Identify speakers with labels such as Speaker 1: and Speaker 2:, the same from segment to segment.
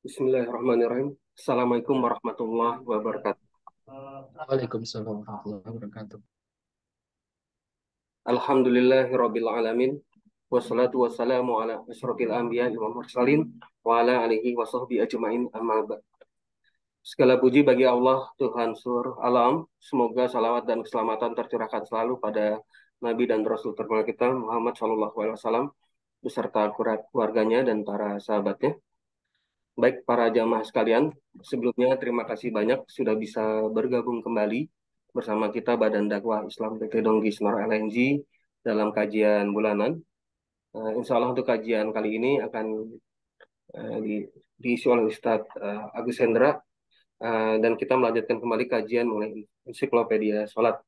Speaker 1: Bismillahirrahmanirrahim. Assalamualaikum warahmatullahi wabarakatuh.
Speaker 2: Waalaikumsalam warahmatullahi wabarakatuh.
Speaker 1: Alhamdulillahirabbil alamin. Wassalatu wassalamu ala asyrofil anbiya wal mursalin wa ala alihi wa sahbihi ajmain amma ba'd. Segala puji bagi Allah, Tuhan seluruh alam. Semoga salawat dan keselamatan tercurahkan selalu pada Nabi dan Rasul terbaik kita Muhammad SAW beserta keluarganya dan para sahabatnya. Baik para jamaah sekalian, sebelumnya terima kasih banyak sudah bisa bergabung kembali bersama kita Badan Dakwah Islam PT Donggi Semarang LNG dalam kajian bulanan. Insya Allah untuk kajian kali ini akan diisi oleh Ustadz Agus Hendra, dan kita melanjutkan kembali kajian mengenai ensiklopedia sholat.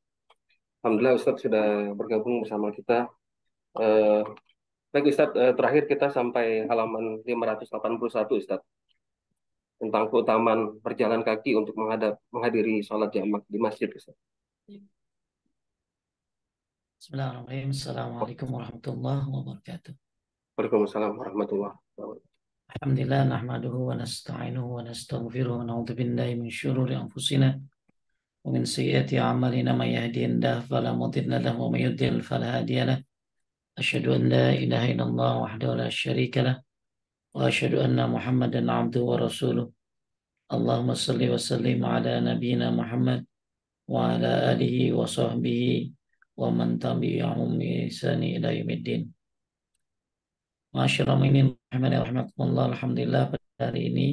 Speaker 1: Alhamdulillah Ustadz sudah bergabung bersama kita. Eh, Baik Ustadz, terakhir kita sampai halaman 581 Ustadz, tentang keutamaan berjalan kaki untuk menghadiri sholat jamaah di masjid, Ustaz.
Speaker 2: Bismillahirrahmanirrahim. Assalamualaikum warahmatullahi wabarakatuh.
Speaker 1: Waalaikumsalam warahmatullahi wabarakatuh.
Speaker 2: Alhamdulillah nahmaduhu wa nasta'inuhu wa nastaghfiruhu wa na'udzu billahi min syururi anfusina wa min sayyiati a'malina may yahdihillahu fala mudilla lahu wa may yudlil fala hadiya lahu. Asyhadu an la ilaha illallah wahdahu la syarika lah wa asyhadu anna Muhammadan 'abduhu wa rasuluh. Allahumma shalli wa sallim ala nabiyyina Muhammad wa ala alihi wa sahbihi wa man tabi'ahum bi ihsani ila yaumiddin. Masyaallah ini rahmatullah, alhamdulillah pada hari ini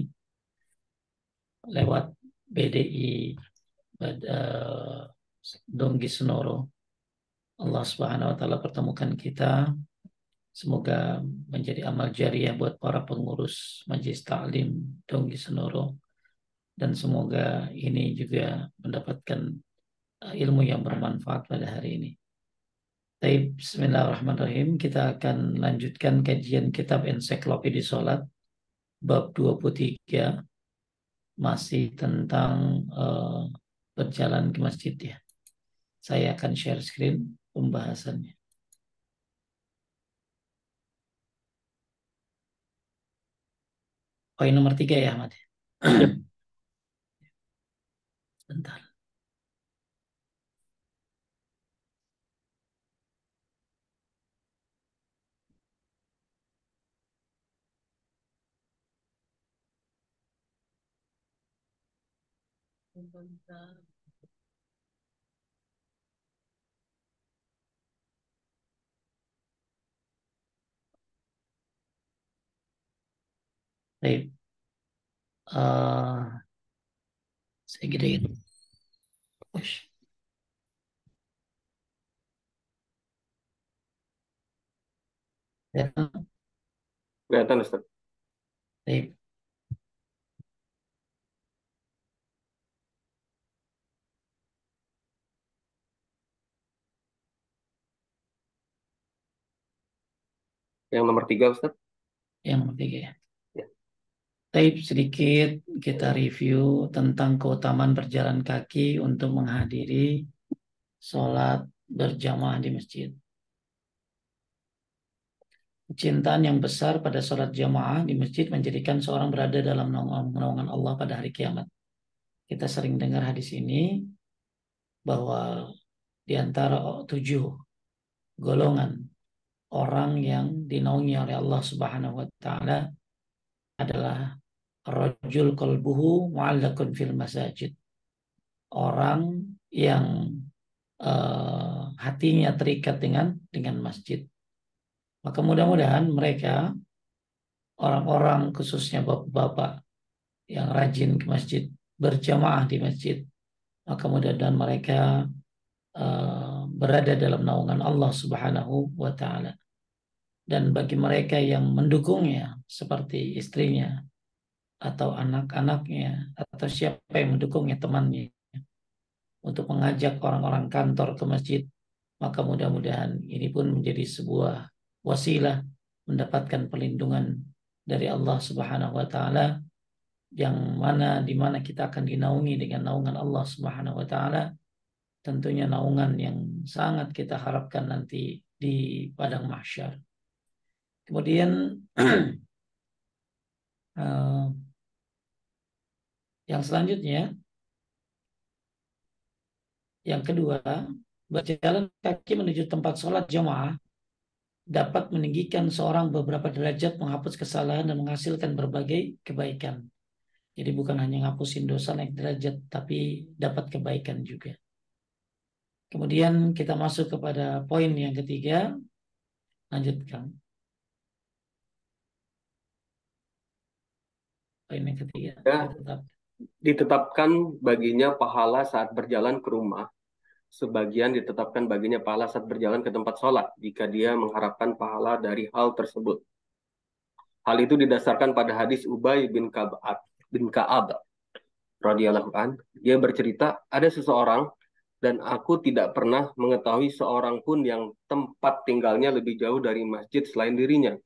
Speaker 2: lewat BDI Donggi Senoro Allah Subhanahu wa taala pertemukan kita. Semoga menjadi amal jariah buat para pengurus Majelis Ta'lim Donggi Senoro, dan semoga ini juga mendapatkan ilmu yang bermanfaat pada hari ini. Baik, bismillahirrahmanirrahim. Kita akan lanjutkan kajian kitab Ensiklopedia Salat bab 23, masih tentang berjalan ke masjid ya. Saya akan share screen pembahasannya. Poin nomor 3 ya, Ahmad. Bentar. Baik. Saya gedein. Ush. Ya,
Speaker 1: Kelihatan, Ustaz.
Speaker 2: baik.
Speaker 1: Yang nomor 3, Ustaz.
Speaker 2: Yang nomor 3 ya.
Speaker 1: Ya.
Speaker 2: Baik, sedikit kita review tentang keutamaan berjalan kaki untuk menghadiri sholat berjamaah di masjid. Kecintaan yang besar pada sholat jamaah di masjid menjadikan seorang berada dalam naungan Allah pada hari kiamat. Kita sering dengar hadis ini bahwa di antara 7 golongan orang yang dinaungi oleh Allah Subhanahu wa taala adalah rajul qalbuhu mu'allaqun fil masajid. Orang yang hatinya terikat dengan masjid. Maka mudah-mudahan mereka, orang-orang khususnya bapak-bapak yang rajin ke masjid, berjamaah di masjid, maka mudah-mudahan mereka berada dalam naungan Allah Subhanahu wa taala. Dan bagi mereka yang mendukungnya seperti istrinya atau anak-anaknya atau siapa yang mendukungnya, temannya, untuk mengajak orang-orang kantor ke masjid, maka mudah-mudahan ini pun menjadi sebuah wasilah mendapatkan perlindungan dari Allah Subhanahu wa taala, yang mana di mana kita akan dinaungi dengan naungan Allah Subhanahu wa taala, tentunya naungan yang sangat kita harapkan nanti di padang mahsyar. Kemudian Yang selanjutnya, yang kedua, berjalan kaki menuju tempat sholat jamaah dapat meninggikan seorang beberapa derajat, menghapus kesalahan, dan menghasilkan berbagai kebaikan. Jadi bukan hanya ngapusin dosa naik derajat, tapi dapat kebaikan juga. Kemudian kita masuk kepada poin yang ketiga. Lanjutkan. Poin yang ketiga.
Speaker 1: Ya, ditetapkan baginya pahala saat berjalan ke rumah. Sebagian ditetapkan baginya pahala saat berjalan ke tempat sholat jika dia mengharapkan pahala dari hal tersebut. Hal itu didasarkan pada hadis Ubay bin Ka'ab radhiyallahu an. Dia bercerita, ada seseorang dan aku tidak pernah mengetahui seorang pun yang tempat tinggalnya lebih jauh dari masjid selain dirinya.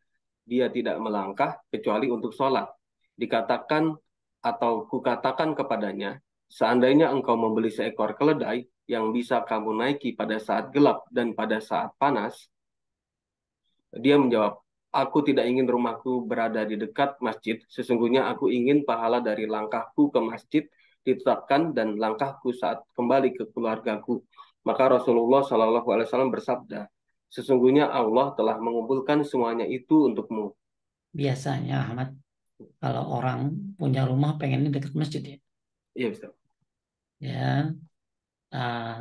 Speaker 1: Dia tidak melangkah kecuali untuk sholat. Dikatakan atau kukatakan kepadanya, seandainya engkau membeli seekor keledai yang bisa kamu naiki pada saat gelap dan pada saat panas, dia menjawab, aku tidak ingin rumahku berada di dekat masjid, sesungguhnya aku ingin pahala dari langkahku ke masjid ditetapkan dan langkahku saat kembali ke keluargaku. Maka Rasulullah SAW bersabda, sesungguhnya Allah telah mengumpulkan semuanya itu untukmu.
Speaker 2: Biasanya Ahmad, kalau orang punya rumah pengennya dekat masjid ya.
Speaker 1: Iya, Ustaz.
Speaker 2: Ya,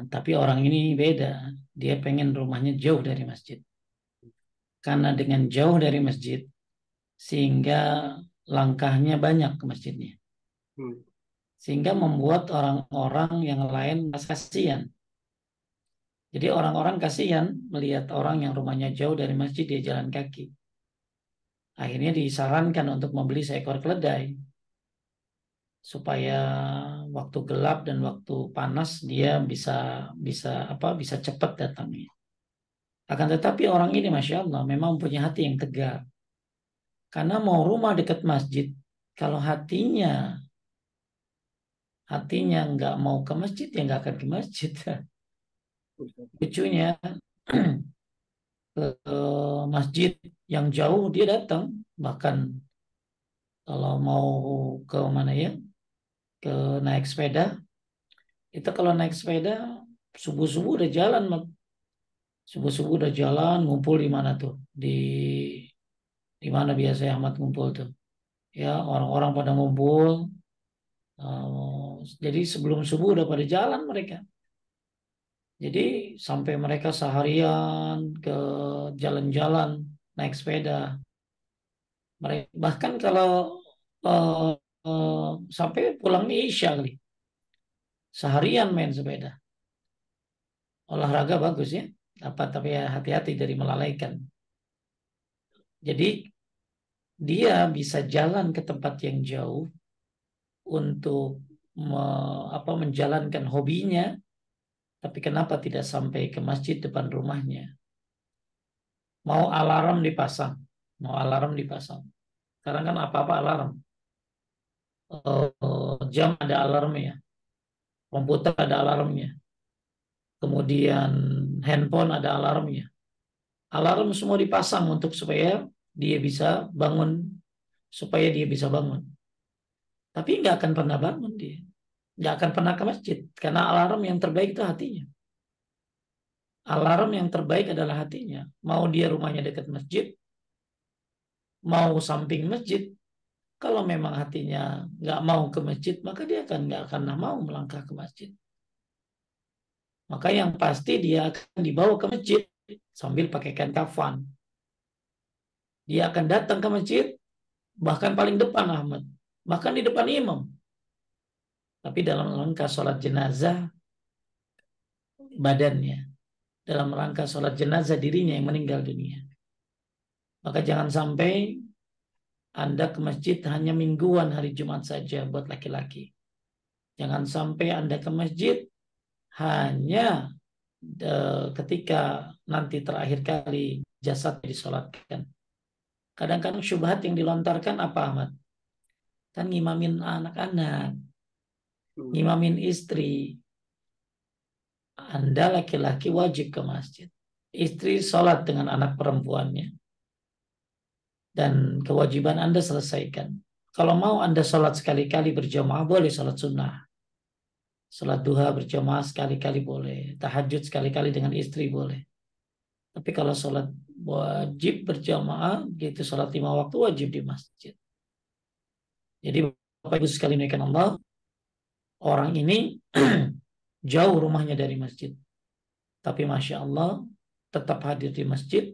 Speaker 2: tapi orang ini beda. Dia pengen rumahnya jauh dari masjid. Karena dengan jauh dari masjid, sehingga langkahnya banyak ke masjidnya.
Speaker 1: Hmm.
Speaker 2: Sehingga membuat orang-orang yang lain merasa kasihan. Jadi orang-orang kasihan melihat orang yang rumahnya jauh dari masjid, dia jalan kaki. Akhirnya disarankan untuk membeli seekor keledai supaya waktu gelap dan waktu panas dia bisa bisa cepat datangnya. Akan tetapi orang ini Masya Allah memang punya hati yang tegar. Karena mau rumah dekat masjid, kalau hatinya nggak mau ke masjid, ya nggak akan ke masjid. Lucunya ke masjid yang jauh dia datang, bahkan kalau mau ke mana ya, ke naik sepeda, itu kalau naik sepeda subuh-subuh udah jalan, subuh-subuh udah jalan, ngumpul di mana tuh, di mana biasanya Ahmad ngumpul tuh, ya orang-orang pada ngumpul. Jadi sebelum subuh udah pada jalan mereka. Jadi sampai mereka seharian ke jalan-jalan naik sepeda. Mereka bahkan kalau eh, sampai pulangnya Isya kali, seharian main sepeda. Olahraga bagus ya. Apa tapi ya hati-hati dari melalaikan. Jadi dia bisa jalan ke tempat yang jauh untuk menjalankan hobinya, tapi kenapa tidak sampai ke masjid depan rumahnya? Mau alarm dipasang, mau alarm dipasang. Sekarang kan apa-apa alarm. Jam ada alarmnya, komputer ada alarmnya, kemudian handphone ada alarmnya. Alarm semua dipasang untuk supaya dia bisa bangun, supaya dia bisa bangun. Tapi nggak akan pernah bangun dia, nggak akan pernah ke masjid karena alarm yang terbaik itu hatinya. Alarm yang terbaik adalah hatinya. Mau dia rumahnya dekat masjid, mau samping masjid, kalau memang hatinya nggak mau ke masjid, maka dia nggak akan mau melangkah ke masjid. Maka yang pasti dia akan dibawa ke masjid sambil pakaikan kafan. Dia akan datang ke masjid, bahkan paling depan Ahmad, bahkan di depan imam. Tapi dalam rangka sholat jenazah badannya, dalam rangka sholat jenazah dirinya yang meninggal dunia. Maka jangan sampai Anda ke masjid hanya mingguan hari Jumat saja buat laki-laki. Jangan sampai Anda ke masjid hanya ketika nanti terakhir kali jasad disolatkan. Kadang-kadang syubhat yang dilontarkan apa Ahmad? Kan ngimamin anak-anak, ngimamin istri. Anda laki-laki wajib ke masjid. Istri sholat dengan anak perempuannya. Dan kewajiban Anda selesaikan. Kalau mau Anda sholat sekali-kali berjamaah, boleh sholat sunnah. Sholat duha berjamaah sekali-kali boleh. Tahajud sekali-kali dengan istri boleh. Tapi kalau sholat wajib berjamaah, gitu sholat 5 waktu wajib di masjid. Jadi Bapak Ibu sekalian yang Allah, orang ini jauh rumahnya dari masjid. Tapi Masya Allah tetap hadir di masjid.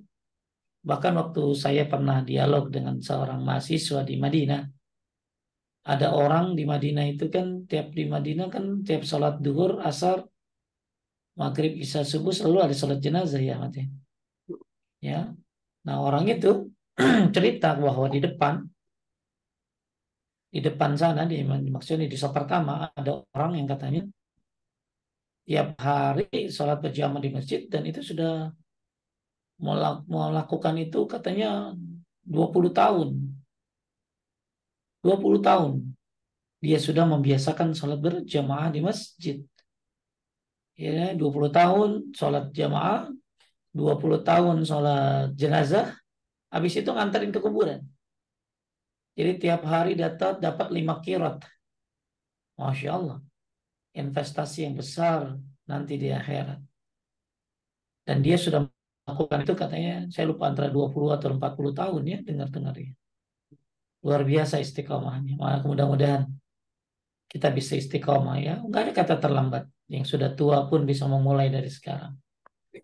Speaker 2: Bahkan waktu saya pernah dialog dengan seorang mahasiswa di Madinah, ada orang di Madinah itu kan di Madinah kan tiap sholat duhur, asar, maghrib, isya, subuh selalu ada sholat jenazah ya mati. Ya, nah orang itu cerita bahwa di depan sana maksudnya di shop pertama ada orang yang katanya tiap hari sholat berjamaah di masjid dan itu sudah melakukan itu katanya 20 tahun. 20 tahun dia sudah membiasakan sholat berjamaah di masjid. Ya, 20 tahun sholat jamaah, 20 tahun sholat jenazah, habis itu nganterin ke kuburan. Jadi tiap hari dapat 5 kirot. Masya Allah. Investasi yang besar nanti di akhirat. Dan dia sudah melakukan itu katanya, saya lupa antara 20 atau 40 tahun ya, dengar-dengar ya. Luar biasa istiqomahnya. Maka mudah-mudahan kita bisa istiqomah ya. Enggak ada kata terlambat. Yang sudah tua pun bisa memulai dari sekarang.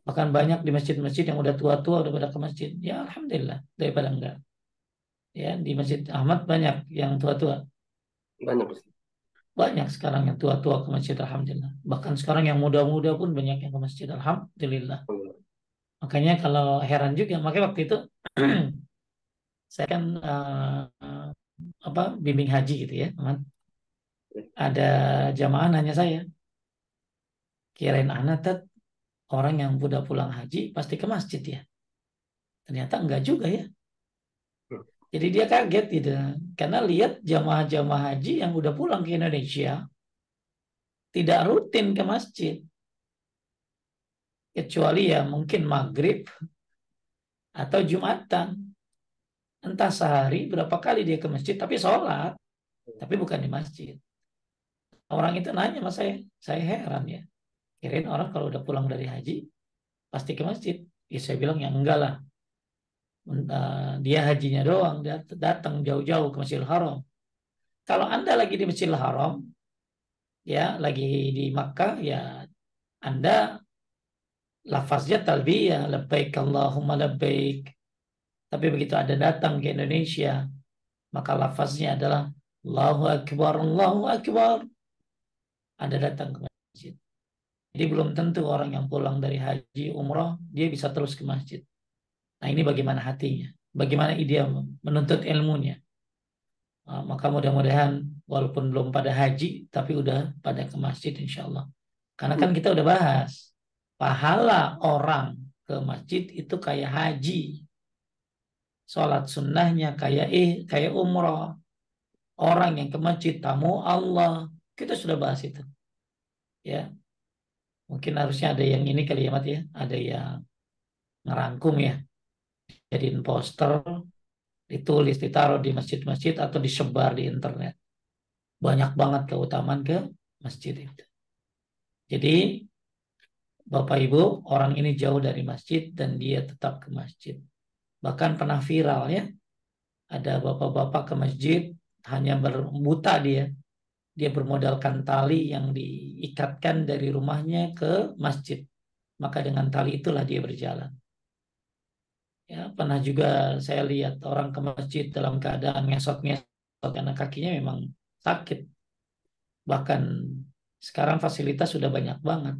Speaker 2: Bahkan banyak di masjid-masjid yang udah tua-tua udah pada ke masjid. Ya Alhamdulillah. Daripada enggak. Ya, di Masjid Ahmad banyak yang tua-tua.
Speaker 1: Banyak Ustaz.
Speaker 2: Banyak sekarang yang tua-tua ke masjid Alhamdulillah. Bahkan sekarang yang muda-muda pun banyak yang ke masjid Alhamdulillah. Makanya kalau heran juga, makanya waktu itu saya kan bimbing haji gitu ya, teman. Ada jamaah nanya saya, kirain anak orang yang udah pulang haji pasti ke masjid ya. Ternyata enggak juga ya. Jadi dia kaget gitu, karena lihat jamaah-jamaah haji yang udah pulang ke Indonesia tidak rutin ke masjid, kecuali ya mungkin maghrib atau Jumatan. Entah sehari berapa kali dia ke masjid, tapi sholat, tapi bukan di masjid. Orang itu nanya sama saya heran ya. Kirain orang kalau udah pulang dari haji pasti ke masjid. Ya saya bilang ya enggak lah. Dia hajinya doang, dia datang jauh-jauh ke Masjidil Haram. Kalau Anda lagi di Masjidil Haram, ya lagi di Makkah, ya Anda lafaznya talbiyah, labbaik Allahumma labbaik. Tapi begitu Anda datang ke Indonesia, maka lafaznya adalah Allahu Akbar, Allahu Akbar. Anda datang ke masjid. Jadi belum tentu orang yang pulang dari haji, umrah, dia bisa terus ke masjid. Nah ini bagaimana hatinya, bagaimana dia menuntut ilmunya. Maka mudah-mudahan walaupun belum pada haji, tapi udah pada ke masjid insya Allah. Karena kan kita udah bahas, pahala orang ke masjid itu kayak haji. Sholat sunnahnya kayak umrah. Orang yang ke masjid tamu Allah. Kita sudah bahas itu. Ya, mungkin harusnya ada yang ini kali ya, Mat ya. Ada yang ngerangkum ya. Jadiin poster, ditulis, ditaruh di masjid-masjid atau disebar di internet. Banyak banget keutamaan ke masjid itu. Jadi, Bapak Ibu, orang ini jauh dari masjid dan dia tetap ke masjid. Bahkan pernah viral ya. Ada bapak-bapak ke masjid, hanya berbuta dia. Dia bermodalkan tali yang diikatkan dari rumahnya ke masjid. Maka dengan tali itulah dia berjalan. Ya, pernah juga saya lihat orang ke masjid dalam keadaan ngesot-ngesot karena kakinya memang sakit. Bahkan sekarang fasilitas sudah banyak banget.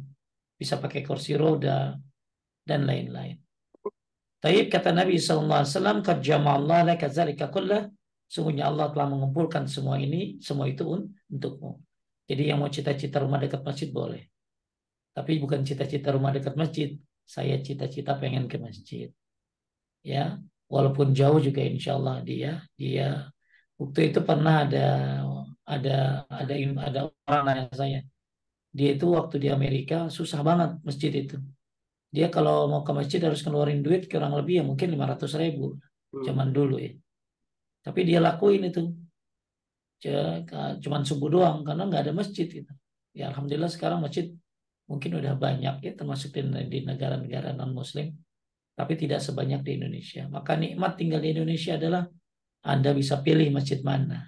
Speaker 2: Bisa pakai kursi roda dan lain-lain. Taib kata Nabi SAW, "Qad jama'allah laka dzalika kullah." Sungguhnya Allah telah mengumpulkan semua ini, semua itu untukmu. Jadi yang mau cita-cita rumah dekat masjid boleh. Tapi bukan cita-cita rumah dekat masjid. Saya cita-cita pengen ke masjid. Ya, walaupun jauh juga insya Allah dia waktu itu pernah ada orang nanya saya. Dia itu waktu di Amerika susah banget masjid itu. Dia kalau mau ke masjid harus keluarin duit kurang lebih ya mungkin 500.000 zaman dulu ya. Tapi dia lakuin itu. Cuman subuh doang karena nggak ada masjid gitu. Ya alhamdulillah sekarang masjid mungkin udah banyak ya, termasuk di negara-negara non Muslim, tapi tidak sebanyak di Indonesia. Maka nikmat tinggal di Indonesia adalah Anda bisa pilih masjid mana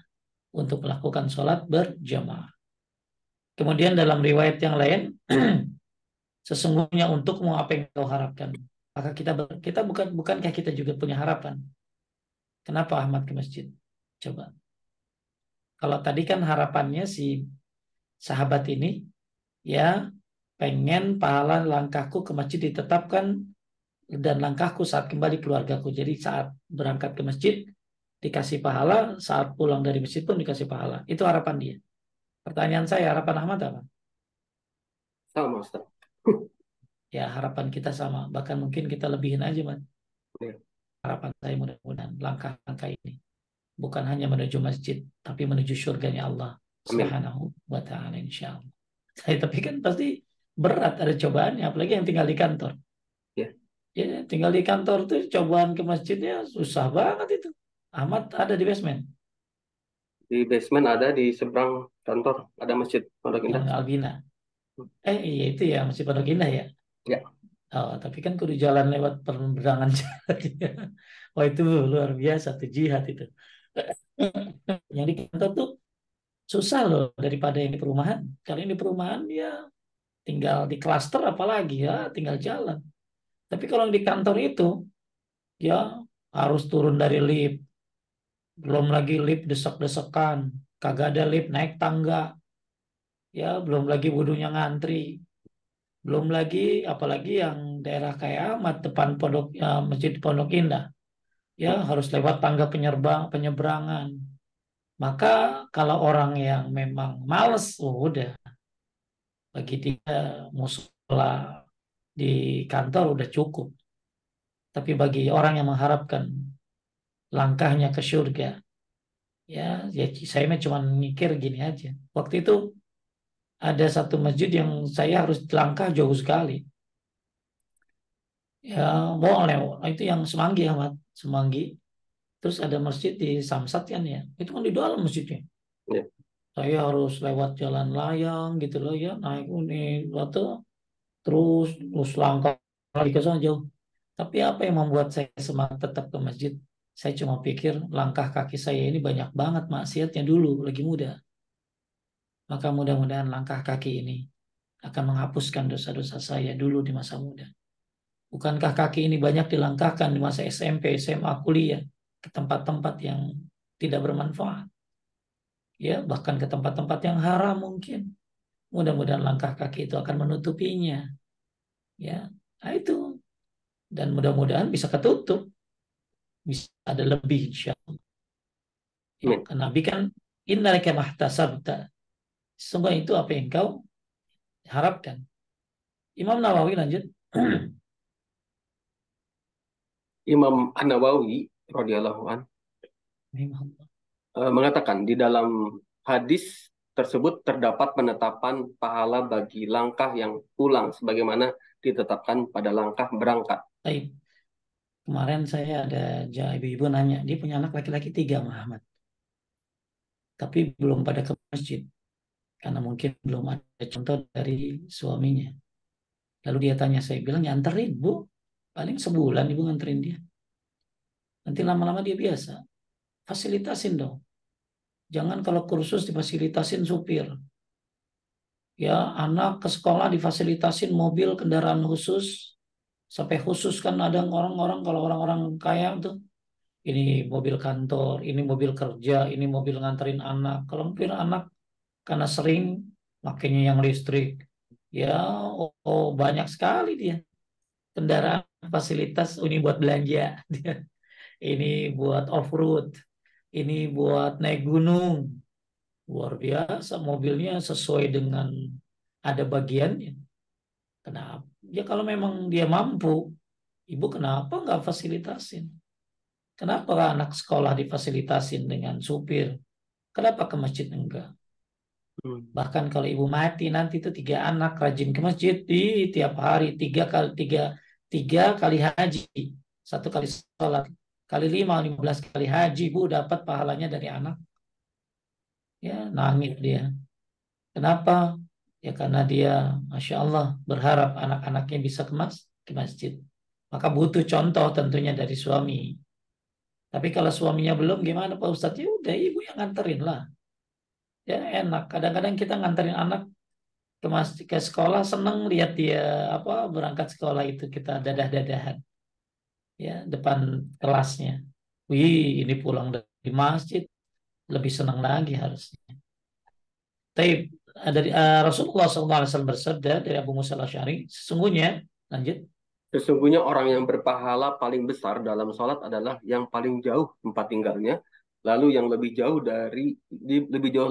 Speaker 2: untuk melakukan sholat berjamaah. Kemudian dalam riwayat yang lain, sesungguhnya untukmu apa yang kau harapkan. Maka kita bukankah kita juga punya harapan? Kenapa Ahmad ke masjid? Coba. Kalau tadi kan harapannya si sahabat ini ya pengen pahala langkahku ke masjid ditetapkan dan langkahku saat kembali keluargaku. Jadi saat berangkat ke masjid dikasih pahala, saat pulang dari masjid pun dikasih pahala. Itu harapan dia. Pertanyaan saya, harapan Ahmad apa?
Speaker 1: Sama, Ustaz.
Speaker 2: Ya harapan kita sama. Bahkan mungkin kita lebihin aja, Mas.
Speaker 1: Ya.
Speaker 2: Harapan saya mudah-mudahan langkah-langkah ini bukan hanya menuju masjid, tapi menuju surganya Allah
Speaker 1: Amin.
Speaker 2: Subhanahu wa Ta'ala, insya Allah. Tapi kan pasti berat, ada cobaannya, apalagi yang tinggal di kantor.
Speaker 1: Ya.
Speaker 2: Ya, tinggal di kantor tuh cobaan ke masjidnya susah banget itu. Ahmad ada di basement
Speaker 1: Di basement ada, di seberang kantor ada masjid Pondok
Speaker 2: yang
Speaker 1: Indah.
Speaker 2: Albina. Iya itu ya masih Pondok Indah ya.
Speaker 1: Ya.
Speaker 2: Oh, tapi kan kudu jalan lewat perberangan jalan. Wah itu luar biasa tuh jihad itu. Yang di kantor tuh susah loh daripada yang di perumahan. Kalau yang di perumahan dia tinggal di klaster apalagi ya tinggal jalan. Tapi kalau yang di kantor itu ya harus turun dari lift. Belum lagi lift desek-desekan. Kagak ada lift naik tangga. Ya belum lagi wudhunya ngantri. Belum lagi apalagi yang daerah kayak Ahmad depan pondok ya, Masjid Pondok Indah. Ya harus lewat tangga penyeberangan. Maka kalau orang yang memang males, oh udah bagi dia musola di kantor udah cukup. Tapi bagi orang yang mengharapkan langkahnya ke surga, ya, ya saya mah cuma mikir gini aja. Waktu itu ada satu masjid yang saya harus langkah jauh sekali. Ya boleh, itu yang Semanggi Ahmad, Semanggi. Terus ada masjid di Samsat kan ya, itu kan di dalam masjidnya.
Speaker 1: Ya.
Speaker 2: Saya harus lewat jalan layang gitu loh ya, naik ini, waktu terus langkah lagi ke sana jauh. Tapi apa yang membuat saya semangat tetap ke masjid? Saya cuma pikir langkah kaki saya ini banyak banget maksiatnya dulu lagi muda. Maka mudah-mudahan langkah kaki ini akan menghapuskan dosa-dosa saya dulu di masa muda. Bukankah kaki ini banyak dilangkahkan di masa SMP, SMA, kuliah ke tempat-tempat yang tidak bermanfaat, ya bahkan ke tempat-tempat yang haram mungkin. Mudah-mudahan langkah kaki itu akan menutupinya, ya. Nah, itu dan mudah-mudahan bisa ketutup, bisa ada lebih insya Allah. Ya,
Speaker 1: Amin.
Speaker 2: karena Nabi kan innalaka mahtasabta. Semua itu apa yang kau harapkan. Imam Nawawi lanjut.
Speaker 1: Imam An-Nawawi radhiyallahu an mengatakan di dalam hadis tersebut terdapat penetapan pahala bagi langkah yang pulang sebagaimana ditetapkan pada langkah berangkat.
Speaker 2: Baik. Kemarin saya ada ibu-ibu nanya, dia punya anak laki-laki tiga Muhammad, tapi belum pada ke masjid karena mungkin belum ada contoh dari suaminya. Lalu dia tanya, saya bilang nyanterin bu, paling sebulan ibu nganterin dia. Nanti lama-lama dia biasa. Fasilitasin dong. Jangan kalau kursus difasilitasin supir. Ya anak ke sekolah difasilitasin mobil kendaraan khusus. Sampai khusus kan ada orang-orang kalau orang-orang kaya tuh. Ini mobil kantor, ini mobil kerja, ini mobil nganterin anak. Kalau mobil anak karena sering makanya yang listrik. Ya banyak sekali dia. Kendaraan fasilitas ini buat belanja. Ini buat off-road. Ini buat naik gunung. Luar biasa mobilnya sesuai dengan ada bagiannya. Kenapa? Ya kalau memang dia mampu, ibu kenapa nggak fasilitasin? Kenapa anak sekolah difasilitasin dengan supir? Kenapa ke masjid enggak?
Speaker 1: Hmm.
Speaker 2: Bahkan kalau ibu mati nanti itu tiga anak rajin ke masjid di tiap hari tiga kali haji, satu kali sholat, kali 15 kali haji, ibu dapat pahalanya dari anak. Ya, nangis dia. Kenapa? Ya karena dia, Masya Allah, berharap anak-anaknya bisa ke masjid. Maka butuh contoh tentunya dari suami. Tapi kalau suaminya belum, gimana Pak Ustadz? Ya udah, ibu yang nganterin lah. Ya enak. Kadang-kadang kita nganterin anak ke sekolah, seneng lihat dia apa berangkat sekolah itu, kita dadah-dadahan ya depan kelasnya. Wih, ini pulang dari masjid, lebih senang lagi harusnya. Tapi dari Rasulullah SAW bersabda dari Abu Musa al-Asy'ari, sesungguhnya, lanjut,
Speaker 1: Sesungguhnya orang yang berpahala paling besar dalam sholat adalah yang paling jauh tempat tinggalnya, lalu yang lebih jauh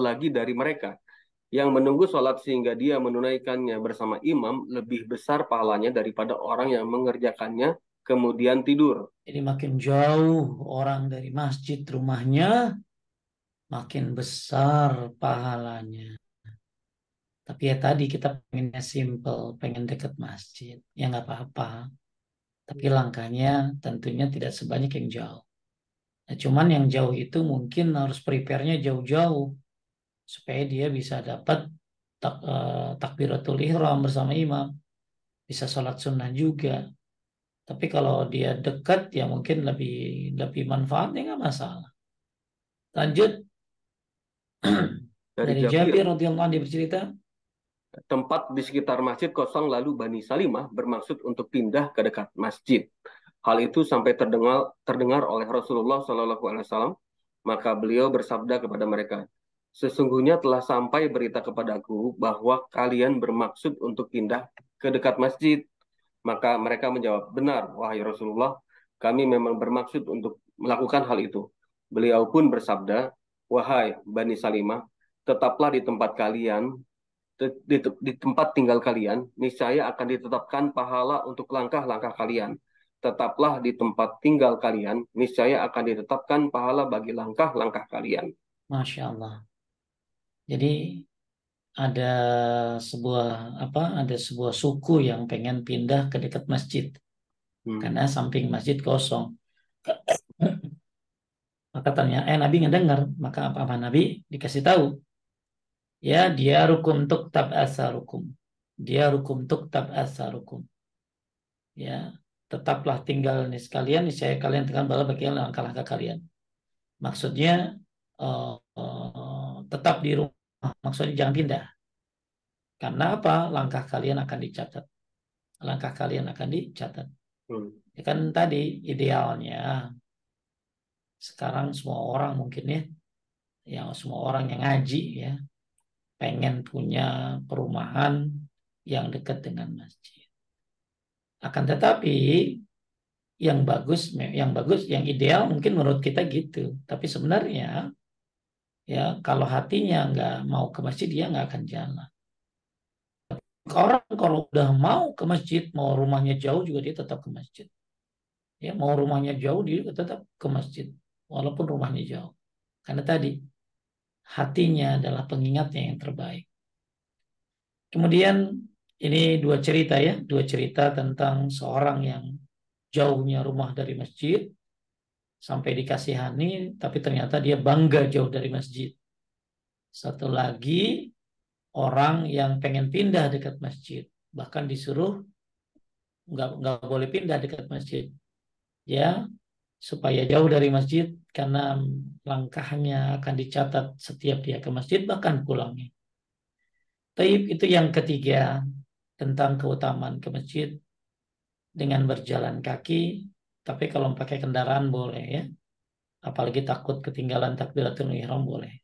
Speaker 1: lagi dari mereka. Yang menunggu sholat sehingga dia menunaikannya bersama imam lebih besar pahalanya daripada orang yang mengerjakannya kemudian tidur.
Speaker 2: jadi makin jauh orang dari masjid rumahnya, makin besar pahalanya. Tapi ya tadi kita pengennya simple, pengen deket masjid, ya nggak apa-apa. Tapi langkahnya tentunya tidak sebanyak yang jauh. Nah, cuman yang jauh itu mungkin harus prepare-nya jauh-jauh supaya dia bisa dapat takbiratul ihram bersama imam, bisa sholat sunnah juga. Tapi kalau dia dekat ya mungkin lebih lebih manfaatnya nggak masalah. Lanjut
Speaker 1: Dari
Speaker 2: dari
Speaker 1: Jabir,
Speaker 2: Jabir radhiyallahu anhu dia bercerita,
Speaker 1: tempat di sekitar masjid kosong lalu Bani Salimah bermaksud untuk pindah ke dekat masjid. Hal itu sampai terdengar oleh Rasulullah SAW. Maka beliau bersabda kepada mereka, sesungguhnya telah sampai berita kepadaku bahwa kalian bermaksud untuk pindah ke dekat masjid. Maka mereka menjawab, benar, wahai Rasulullah, kami memang bermaksud untuk melakukan hal itu. Beliau pun bersabda, wahai Bani Salimah, tetaplah di tempat kalian, di tempat tinggal kalian, niscaya akan ditetapkan pahala untuk langkah-langkah kalian. Tetaplah di tempat tinggal kalian, niscaya akan ditetapkan pahala bagi langkah-langkah kalian.
Speaker 2: masya Allah. Jadi ada sebuah ada sebuah suku yang pengen pindah ke dekat masjid
Speaker 1: Hmm.
Speaker 2: karena samping masjid kosong. Maka tanya, Nabi ngedengar, maka apa Nabi dikasih tahu, ya dia rukum tuktab asarukum, dia rukum tuktab asarukum, ya tetaplah tinggal nih sekalian, saya kalian tinggal bala bagian langkah-langkah kalian. Maksudnya tetap di rumah, maksudnya jangan pindah. Karena apa? Langkah kalian akan dicatat. Langkah kalian akan dicatat.
Speaker 1: Hmm.
Speaker 2: Ya kan tadi idealnya sekarang semua orang mungkin ya, yang semua orang yang ngaji ya, pengen punya perumahan yang dekat dengan masjid. Akan tetapi yang ideal mungkin menurut kita gitu. Tapi sebenarnya ya kalau hatinya nggak mau ke masjid dia nggak akan jalan. Orang kalau udah mau ke masjid, mau rumahnya jauh juga dia tetap ke masjid. Ya mau rumahnya jauh dia juga tetap ke masjid, walaupun rumahnya jauh. Karena tadi hatinya adalah pengingatnya yang terbaik. Kemudian ini dua cerita tentang seorang yang jauhnya rumah dari masjid sampai dikasihani, tapi ternyata dia bangga jauh dari masjid. Satu lagi orang yang pengen pindah dekat masjid, bahkan disuruh nggak boleh pindah dekat masjid, ya supaya jauh dari masjid karena langkahnya akan dicatat setiap dia ke masjid bahkan pulangnya. Taib itu yang ketiga tentang keutamaan ke masjid dengan berjalan kaki, tapi kalau pakai kendaraan boleh ya. Apalagi takut ketinggalan takbiratul ihram boleh.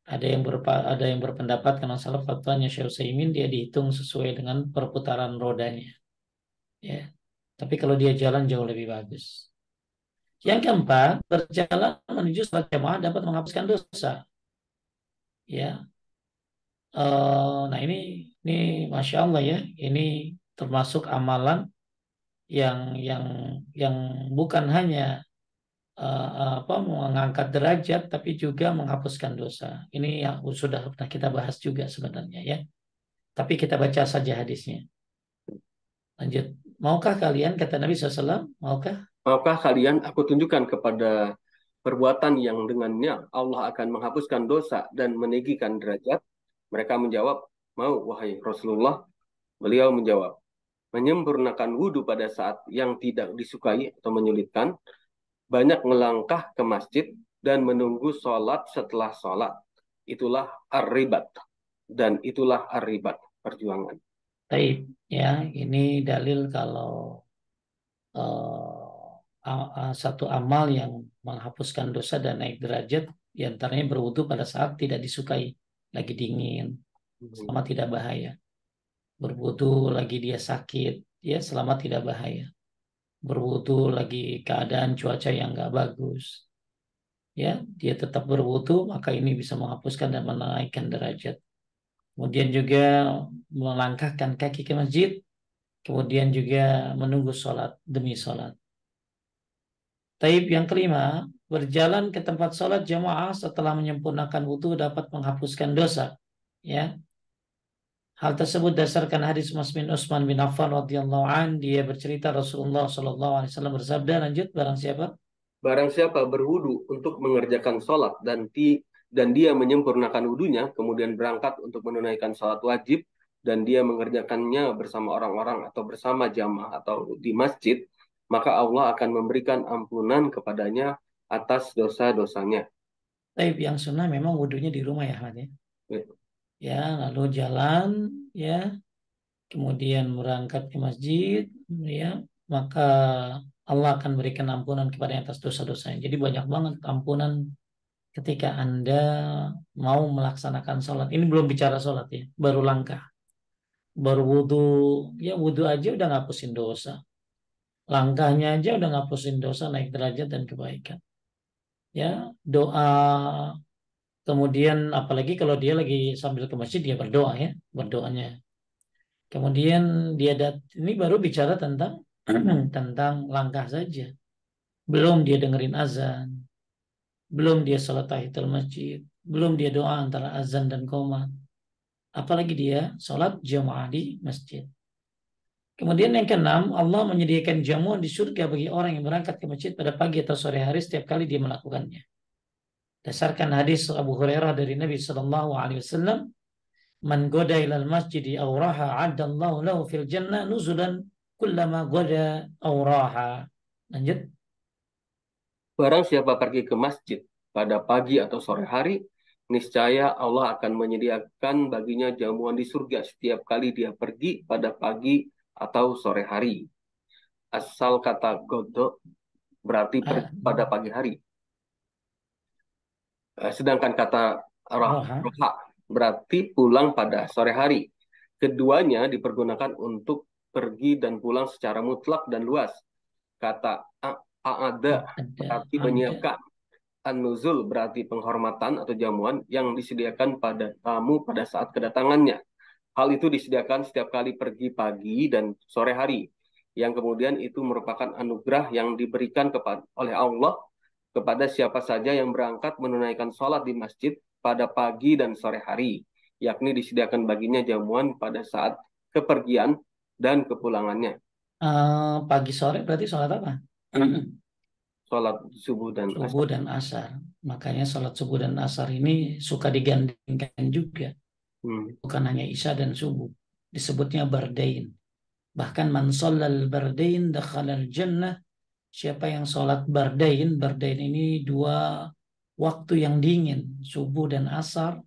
Speaker 2: Ada yang berpendapat karena salah fatwanya Syekh Utsaimin dia dihitung sesuai dengan perputaran rodanya. Ya. Tapi kalau dia jalan jauh lebih bagus. Yang keempat, berjalan menuju salat jamaah dapat menghapuskan dosa. Ya, nah ini masya Allah ya, ini termasuk amalan yang yang yang bukan hanya mengangkat derajat, tapi juga menghapuskan dosa. Ini yang sudah pernah kita bahas juga sebenarnya ya. Tapi kita baca saja hadisnya. Lanjut. Maukah kalian kata Nabi SAW? Maukah?
Speaker 1: Maukah kalian aku tunjukkan kepada perbuatan yang dengannya Allah akan menghapuskan dosa dan meninggikan derajat? Mereka menjawab, mau wahai Rasulullah. Beliau menjawab, menyempurnakan wudhu pada saat yang tidak disukai atau menyulitkan, banyak melangkah ke masjid dan menunggu sholat setelah sholat. Itulah ar-ribat. Dan itulah ar-ribat, perjuangan.
Speaker 2: Taib, ya, ini dalil kalau satu amal yang menghapuskan dosa dan naik derajat, diantaranya berwudu pada saat tidak disukai, lagi dingin, selama tidak bahaya. Berwudu lagi dia sakit, ya selama tidak bahaya. Berwudu lagi keadaan cuaca yang nggak bagus, ya dia tetap berwudu, maka ini bisa menghapuskan dan menaikkan derajat. Kemudian juga melangkahkan kaki ke masjid, kemudian juga menunggu sholat demi sholat. Taib yang kelima, berjalan ke tempat sholat jamaah setelah menyempurnakan wudhu dapat menghapuskan dosa. Ya, hal tersebut dasarkan hadis Mas bin Utsman bin Affan radhiyallahu an, dia bercerita Rasulullah shallallahu alaihi wasallam bersabda, lanjut, barang siapa?
Speaker 1: Barang siapa berwudu untuk mengerjakan sholat dan dia menyempurnakan wudunya, kemudian berangkat untuk menunaikan sholat wajib, dan dia mengerjakannya bersama orang-orang atau bersama jamaah atau di masjid, maka Allah akan memberikan ampunan kepadanya atas dosa-dosanya.
Speaker 2: Taib yang sunnah memang wudhunya di rumah ya, Ahmad ya.
Speaker 1: Ya.
Speaker 2: Ya, lalu jalan, ya, kemudian berangkat ke masjid, ya, maka Allah akan berikan ampunan kepada atas dosa-dosanya. Jadi banyak banget ampunan ketika Anda mau melaksanakan sholat. Ini belum bicara sholat ya, baru langkah. Baru wudhu, ya wudhu aja udah ngapusin dosa. Langkahnya aja udah ngapusin dosa, naik derajat dan kebaikan. Ya, doa, kemudian apalagi kalau dia lagi sambil ke masjid, dia berdoa ya, berdoanya. Kemudian ini baru bicara tentang tentang langkah saja. Belum dia dengerin azan, belum dia salat tahiyatul masjid, belum dia doa antara azan dan qomat. Apalagi dia salat jamaah di masjid. Kemudian yang keenam, Allah menyediakan jamuan di surga bagi orang yang berangkat ke masjid pada pagi atau sore hari setiap kali dia melakukannya. Dasarkan hadis Abu Hurairah dari Nabi Sallallahu Alaihi Wasallam, man goda ilal masjidi awraha addallahu lahu fil jannah nuzulan kullama goda awraha. Lanjut.
Speaker 1: Barang siapa pergi ke masjid pada pagi atau sore hari, niscaya Allah akan menyediakan baginya jamuan di surga setiap kali dia pergi pada pagi atau sore hari. Asal kata godok berarti
Speaker 2: Ah,
Speaker 1: pada pagi hari. Sedangkan kata
Speaker 2: roha.
Speaker 1: roha berarti pulang pada sore hari. Keduanya dipergunakan untuk pergi dan pulang secara mutlak dan luas. Kata a'ada berarti
Speaker 2: Ada.
Speaker 1: menyiapkan. An-nuzul berarti penghormatan atau jamuan yang disediakan pada tamu pada saat kedatangannya. Hal itu disediakan setiap kali pergi pagi dan sore hari, yang kemudian itu merupakan anugerah yang diberikan oleh Allah kepada siapa saja yang berangkat menunaikan sholat di masjid pada pagi dan sore hari, yakni disediakan baginya jamuan pada saat kepergian dan kepulangannya.
Speaker 2: Pagi sore berarti sholat apa?
Speaker 1: Sholat subuh dan
Speaker 2: Subuh
Speaker 1: asar.
Speaker 2: dan asar. Makanya sholat subuh dan asar ini suka digandingkan juga.
Speaker 1: Hmm.
Speaker 2: Bukan hanya isya dan subuh. Disebutnya bardain. Bahkan man shallal bardain dakhalal jannah. Siapa yang sholat bardain, bardain ini dua waktu yang dingin, subuh dan asar,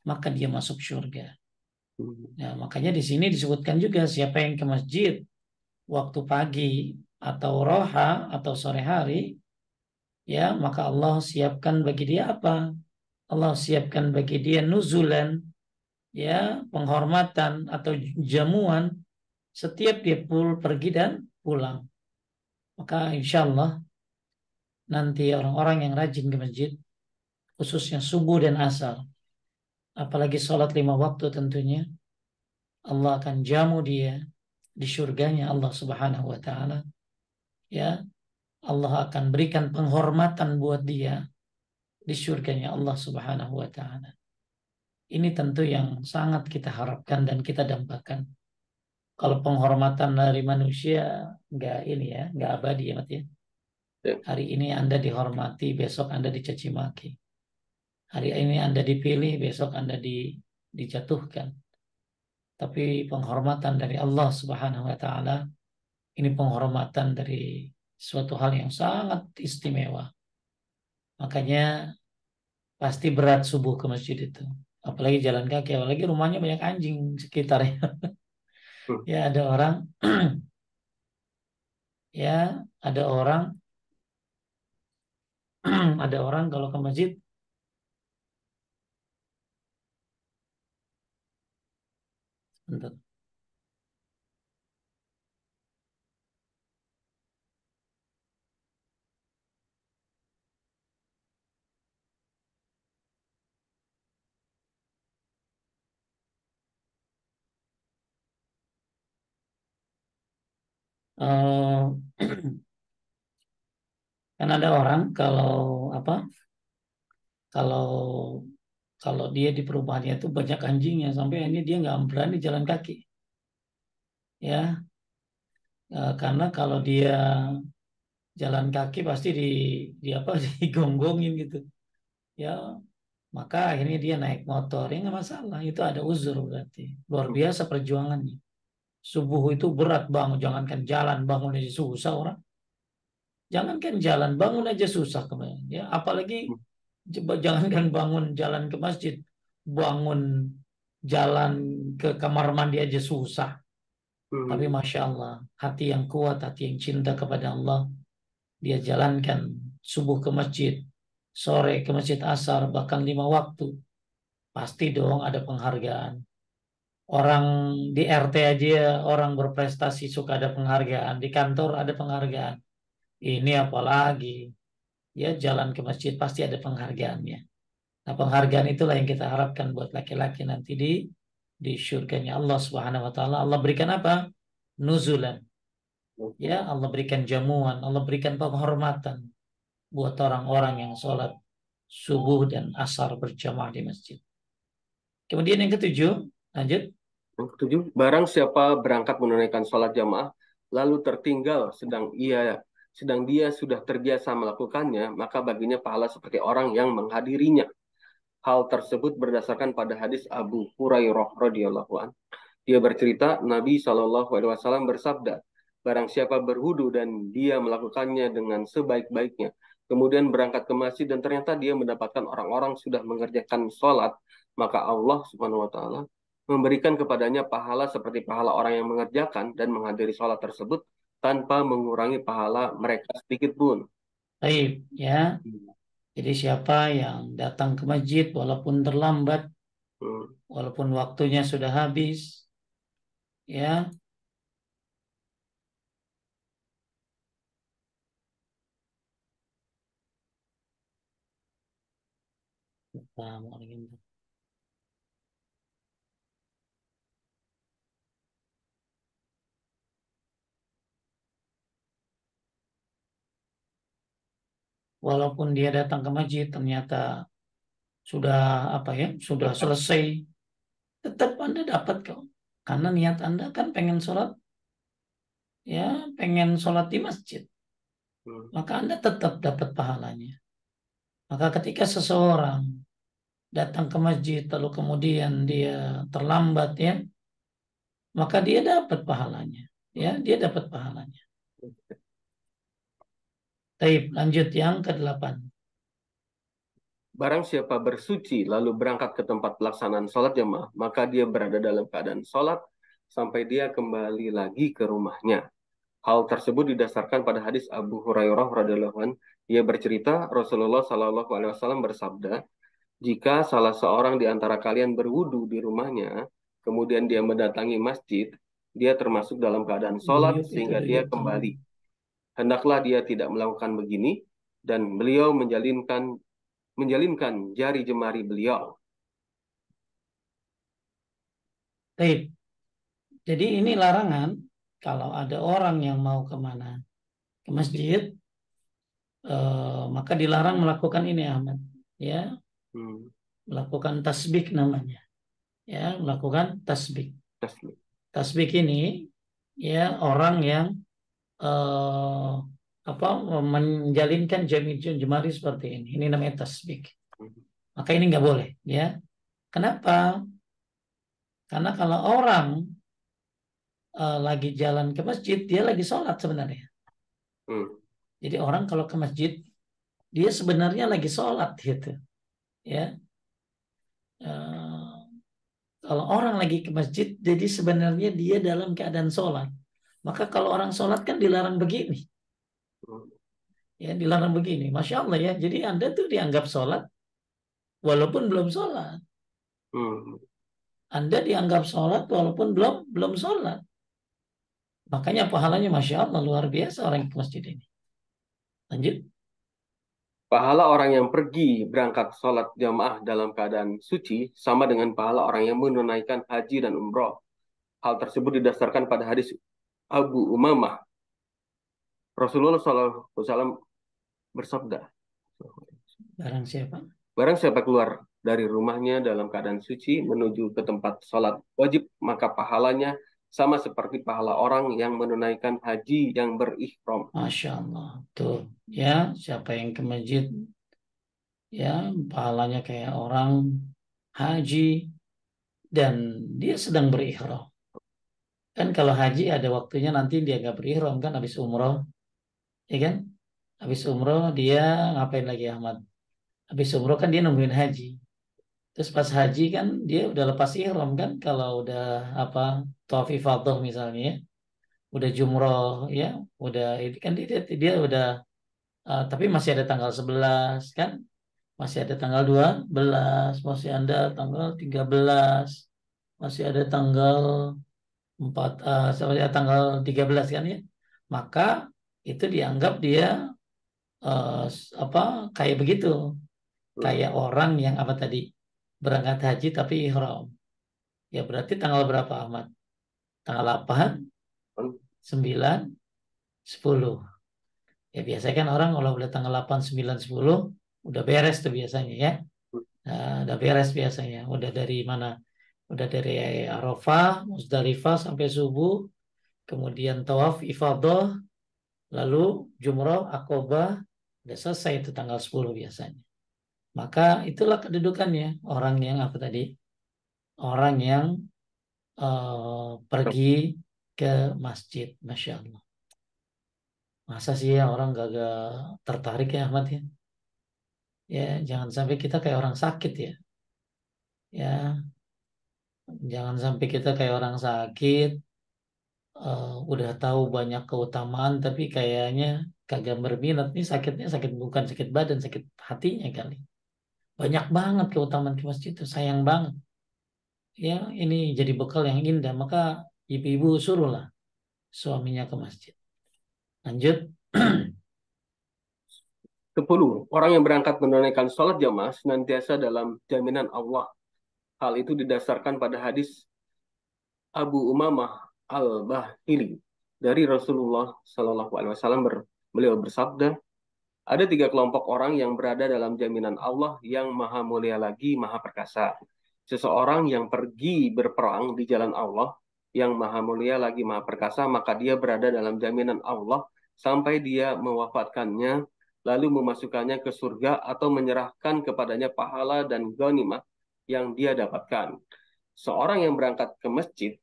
Speaker 2: maka dia masuk surga.
Speaker 1: Hmm.
Speaker 2: Ya, makanya di sini disebutkan juga siapa yang ke masjid waktu pagi atau roha atau sore hari, ya maka Allah siapkan bagi dia apa? Allah siapkan bagi dia nuzulan, ya penghormatan atau jamuan setiap dia pergi dan pulang. Maka insya Allah nanti orang-orang yang rajin ke masjid, khususnya subuh dan asar, apalagi sholat 5 waktu tentunya, Allah akan jamu dia di surganya Allah Subhanahu wa taala. Ya, Allah akan berikan penghormatan buat dia di surganya Allah Subhanahu wa taala. Ini tentu yang sangat kita harapkan dan kita dambakan. Kalau penghormatan dari manusia nggak ini ya, nggak abadi ya Mat ya.
Speaker 1: Ya.
Speaker 2: Hari ini Anda dihormati, besok Anda dicaci maki. Hari ini Anda dipilih, besok Anda dijatuhkan. Tapi penghormatan dari Allah Subhanahu wa taala ini penghormatan dari suatu hal yang sangat istimewa. Makanya pasti berat subuh ke masjid itu. Apalagi jalan kaki, apalagi rumahnya banyak anjing sekitarnya.
Speaker 1: Hmm.
Speaker 2: Ya ada orang, ya ada orang, ada orang kalau ke masjid, bentar. Eh, kan ada orang kalau apa? Kalau kalau dia di perumahannya itu banyak anjingnya sampai ini dia nggak berani jalan kaki, ya. Karena kalau dia jalan kaki pasti di apa digonggongin gitu, ya. Maka akhirnya dia naik motor, ya nggak masalah. Itu ada uzur berarti. Luar biasa perjuangannya. Subuh itu berat bangun, jangankan jalan bangun aja susah orang. Jangankan jalan bangun aja susah kemarin, ya. Apalagi jangankan bangun jalan ke masjid, bangun jalan ke kamar mandi aja susah. Tapi
Speaker 1: Hmm.
Speaker 2: masya Allah, hati yang kuat, hati yang cinta kepada Allah, dia jalankan subuh ke masjid, sore ke masjid asar, bahkan 5 waktu. Pasti dong ada penghargaan. Orang di RT aja orang berprestasi suka ada penghargaan. Di kantor ada penghargaan. Ini apalagi. Ya jalan ke masjid pasti ada penghargaannya. Nah penghargaan itulah yang kita harapkan buat laki-laki nanti di surganya Allah Subhanahu Wa Taala. Allah berikan apa? Nuzulan. Ya Allah berikan jamuan. Allah berikan penghormatan buat orang-orang yang sholat subuh dan asar berjamaah di masjid. Kemudian yang ketujuh, lanjut.
Speaker 1: Yang ketujuh, barang siapa berangkat menunaikan sholat jamaah, lalu tertinggal sedang dia sudah terbiasa melakukannya, maka baginya pahala seperti orang yang menghadirinya. Hal tersebut berdasarkan pada hadis Abu Hurairah radhiyallahu an. Dia bercerita, Nabi Shallallahu Alaihi Wasallam bersabda, barang siapa berwudu dan dia melakukannya dengan sebaik-baiknya, kemudian berangkat ke masjid dan ternyata dia mendapatkan orang-orang sudah mengerjakan sholat, maka Allah Subhanahu Wa Taala memberikan kepadanya pahala seperti pahala orang yang mengerjakan dan menghadiri sholat tersebut tanpa mengurangi pahala mereka sedikit pun.
Speaker 2: Baik, ya.
Speaker 1: Hmm.
Speaker 2: Jadi siapa yang datang ke masjid walaupun terlambat,
Speaker 1: Hmm.
Speaker 2: walaupun waktunya sudah habis, ya. Walaupun dia datang ke masjid ternyata sudah apa ya, sudah selesai, tetap Anda dapat kok. Karena niat Anda kan pengen sholat, ya, pengen sholat di masjid.
Speaker 1: Hmm.
Speaker 2: Maka Anda tetap dapat pahalanya. Maka ketika seseorang datang ke masjid lalu kemudian dia terlambat, ya, maka dia dapat pahalanya. Ya, dia dapat pahalanya. Taib, lanjut yang ke-8.
Speaker 1: Barang siapa bersuci lalu berangkat ke tempat pelaksanaan sholat jamaah, maka dia berada dalam keadaan sholat sampai dia kembali lagi ke rumahnya. Hal tersebut didasarkan pada hadis Abu Hurairah radhiyallahu an. Ia bercerita Rasulullah Shallallahu Alaihi Wasallam bersabda, jika salah seorang di antara kalian berwudu di rumahnya, kemudian dia mendatangi masjid, dia termasuk dalam keadaan sholat
Speaker 2: Duyuk itu
Speaker 1: sehingga dia
Speaker 2: duyuk teman.
Speaker 1: kembali. Hendaklah dia tidak melakukan begini dan beliau menjalinkan jari jemari beliau.
Speaker 2: Taib. Jadi ini larangan kalau ada orang yang mau kemana ke masjid, maka dilarang melakukan ini Ahmad, ya,
Speaker 1: Hmm.
Speaker 2: melakukan tasbih namanya, ya, melakukan tasbih.
Speaker 1: Tasbih.
Speaker 2: Tasbih ini, ya, orang yang eh, menjalinkan jemari seperti ini. Ini namanya tasbih. Maka ini nggak boleh, ya. Kenapa? Karena kalau orang lagi jalan ke masjid, dia lagi sholat sebenarnya.
Speaker 1: Hmm.
Speaker 2: Jadi orang kalau ke masjid, dia sebenarnya lagi sholat gitu, ya. Eh, Kalau orang lagi ke masjid, jadi sebenarnya dia dalam keadaan sholat. Maka kalau orang sholat kan dilarang begini,
Speaker 1: Hmm.
Speaker 2: ya dilarang begini. Masya Allah ya. Jadi Anda tuh dianggap sholat walaupun belum sholat.
Speaker 1: Hmm.
Speaker 2: Anda dianggap sholat walaupun belum belum sholat. Makanya pahalanya Masya Allah luar biasa orang ke masjid ini. Lanjut.
Speaker 1: Pahala orang yang pergi berangkat sholat jamaah dalam keadaan suci sama dengan pahala orang yang menunaikan haji dan umroh. Hal tersebut didasarkan pada hadis Abu Umamah. Rasulullah SAW bersabda,
Speaker 2: Barang siapa?
Speaker 1: barang siapa keluar dari rumahnya dalam keadaan suci menuju ke tempat sholat wajib, maka pahalanya sama seperti pahala orang yang menunaikan haji yang berihram.
Speaker 2: Masya Allah. Tuh. Ya, siapa yang ke masjid, ya pahalanya kayak orang haji dan dia sedang berihram. Kan kalau haji ada waktunya nanti dia nggak berihram kan habis umroh, ya kan? Habis umroh dia ngapain lagi Ahmad? Habis umroh kan dia nungguin haji. Terus pas haji kan dia udah lepas ihram kan kalau udah apa tawaf ifadah misalnya ya, udah jumroh ya, udah ini kan dia udah tapi masih ada tanggal 11 kan? Masih ada tanggal 12, masih ada tanggal 13, masih ada tanggal 4 sampai tanggal 13 kan ya. Maka itu dianggap dia apa kayak begitu,
Speaker 1: Hmm.
Speaker 2: kayak orang yang apa tadi berangkat haji tapi ihram. Ya berarti tanggal berapa Ahmad? Tanggal 8, 9, 10. Ya biasanya kan orang kalau udah tanggal 8, 9, 10 udah beres tuh biasanya ya. Nah, udah beres biasanya. Udah dari mana? Udah dari Arafah, Musdalifah sampai subuh, kemudian tawaf ifadah, lalu jumrah, akobah, udah selesai itu tanggal 10 biasanya. Maka itulah kedudukannya orang yang apa tadi? Orang yang pergi ke masjid, Masya Allah. Masa sih ya orang gak tertarik ya Ahmad ya? Ya jangan sampai kita kayak orang sakit ya. Ya jangan sampai kita kayak orang sakit, udah tahu banyak keutamaan tapi kayaknya kagak berminat. Nih sakitnya sakit bukan sakit badan, sakit hatinya kali. Banyak banget keutamaan ke masjid itu, sayang banget. Ya ini jadi bekal yang indah. Maka ibu-ibu suruhlah suaminya ke masjid. Lanjut.
Speaker 1: 10. Orang yang berangkat menunaikan sholat jamaah senantiasa dalam jaminan Allah. Hal itu didasarkan pada hadis Abu Umamah Al-Bahili dari Rasulullah Shallallahu Alaihi Wasallam. Beliau bersabda, ada 3 kelompok orang yang berada dalam jaminan Allah yang maha mulia lagi maha perkasa. Seseorang yang pergi berperang di jalan Allah yang maha mulia lagi maha perkasa, maka dia berada dalam jaminan Allah sampai dia mewafatkannya, lalu memasukkannya ke surga atau menyerahkan kepadanya pahala dan ghanimah yang dia dapatkan. Seorang yang berangkat ke masjid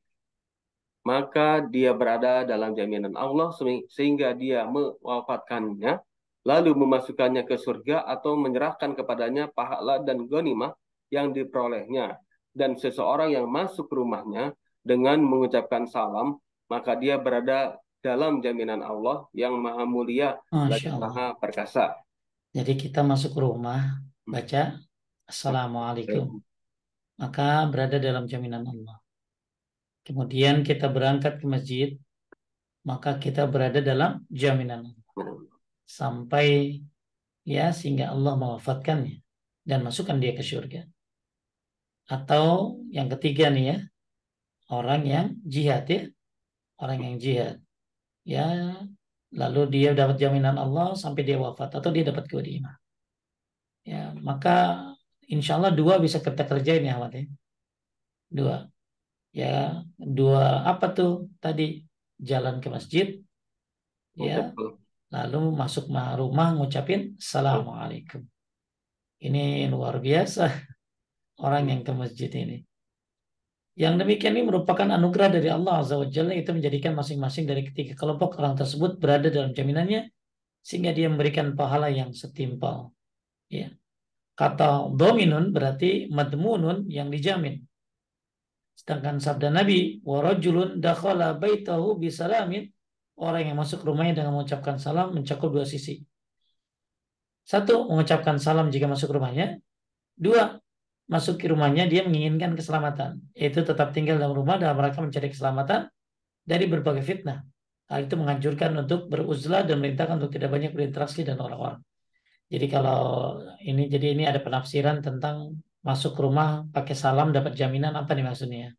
Speaker 1: maka dia berada dalam jaminan Allah sehingga dia mewafatkannya, lalu memasukkannya ke surga atau menyerahkan kepadanya pahala dan ghanimah yang diperolehnya. Dan seseorang yang masuk rumahnya dengan mengucapkan salam, maka dia berada dalam jaminan Allah yang maha mulia lagi
Speaker 2: Masya Allah.
Speaker 1: maha perkasa.
Speaker 2: Jadi kita masuk rumah, baca Assalamualaikum. Maka berada dalam jaminan Allah. Kemudian kita berangkat ke masjid, maka kita berada dalam jaminan Allah. Sampai ya sehingga Allah mewafatkannya dan masukkan dia ke surga. Atau yang ketiga nih ya, orang yang jihad ya, orang yang jihad. Ya, lalu dia dapat jaminan Allah sampai dia wafat atau dia dapat ghanimah. Ya, maka insya Allah dua bisa kita kerjain ya, Ahmad ya. Dua. Ya, dua apa tuh tadi? Jalan ke masjid, ya, lalu masuk rumah ngucapin Assalamualaikum. Ini luar biasa orang yang ke masjid ini. Yang demikian ini merupakan anugerah dari Allah Azza wa Jalla, itu menjadikan masing-masing dari ketiga kelompok orang tersebut berada dalam jaminannya sehingga dia memberikan pahala yang setimpal. Ya. Kata dominun berarti madmunun, yang dijamin. Sedangkan sabda Nabi, warajulun dakhala baitahu bisalamin, orang yang masuk rumahnya dengan mengucapkan salam mencakup dua sisi. Satu, mengucapkan salam jika masuk rumahnya. Dua, masuk ke rumahnya dia menginginkan keselamatan, yaitu tetap tinggal dalam rumah dalam rangka mencari keselamatan dari berbagai fitnah. Hal itu menganjurkan untuk beruzlah dan merintahkan untuk tidak banyak berinteraksi dengan orang-orang. Jadi kalau jadi ini ada penafsiran tentang masuk rumah pakai salam dapat jaminan, apa nih maksudnya?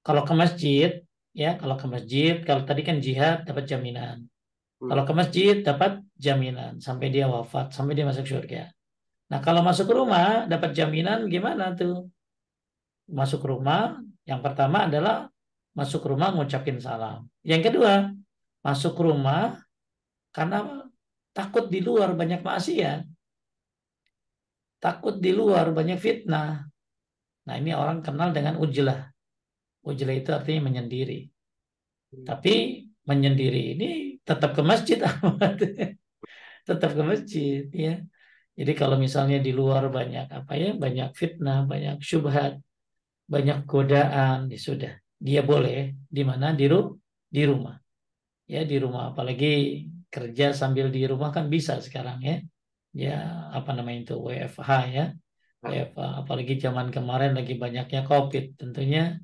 Speaker 2: Kalau ke masjid, ya kalau ke masjid, kalau tadi kan jihad dapat jaminan. Kalau ke masjid dapat jaminan sampai dia wafat, sampai dia masuk surga. Nah kalau masuk rumah dapat jaminan gimana tuh? Masuk rumah, yang pertama adalah masuk rumah ngucapin salam. Yang kedua, masuk rumah karena takut di luar banyak maksiat, takut di luar banyak fitnah. Nah ini orang kenal dengan ujlah. Ujlah itu artinya menyendiri. Tapi menyendiri ini tetap ke masjid, Ahmad. Tetap ke masjid, ya. Jadi kalau misalnya di luar banyak apa ya, banyak fitnah, banyak syubhat, banyak godaan, ya sudah. Dia boleh di mana, di rumah. Ya di rumah, apalagi kerja sambil di rumah kan bisa sekarang ya. Ya apa namanya itu, WFH ya. WFH, apalagi zaman kemarin lagi banyaknya COVID, tentunya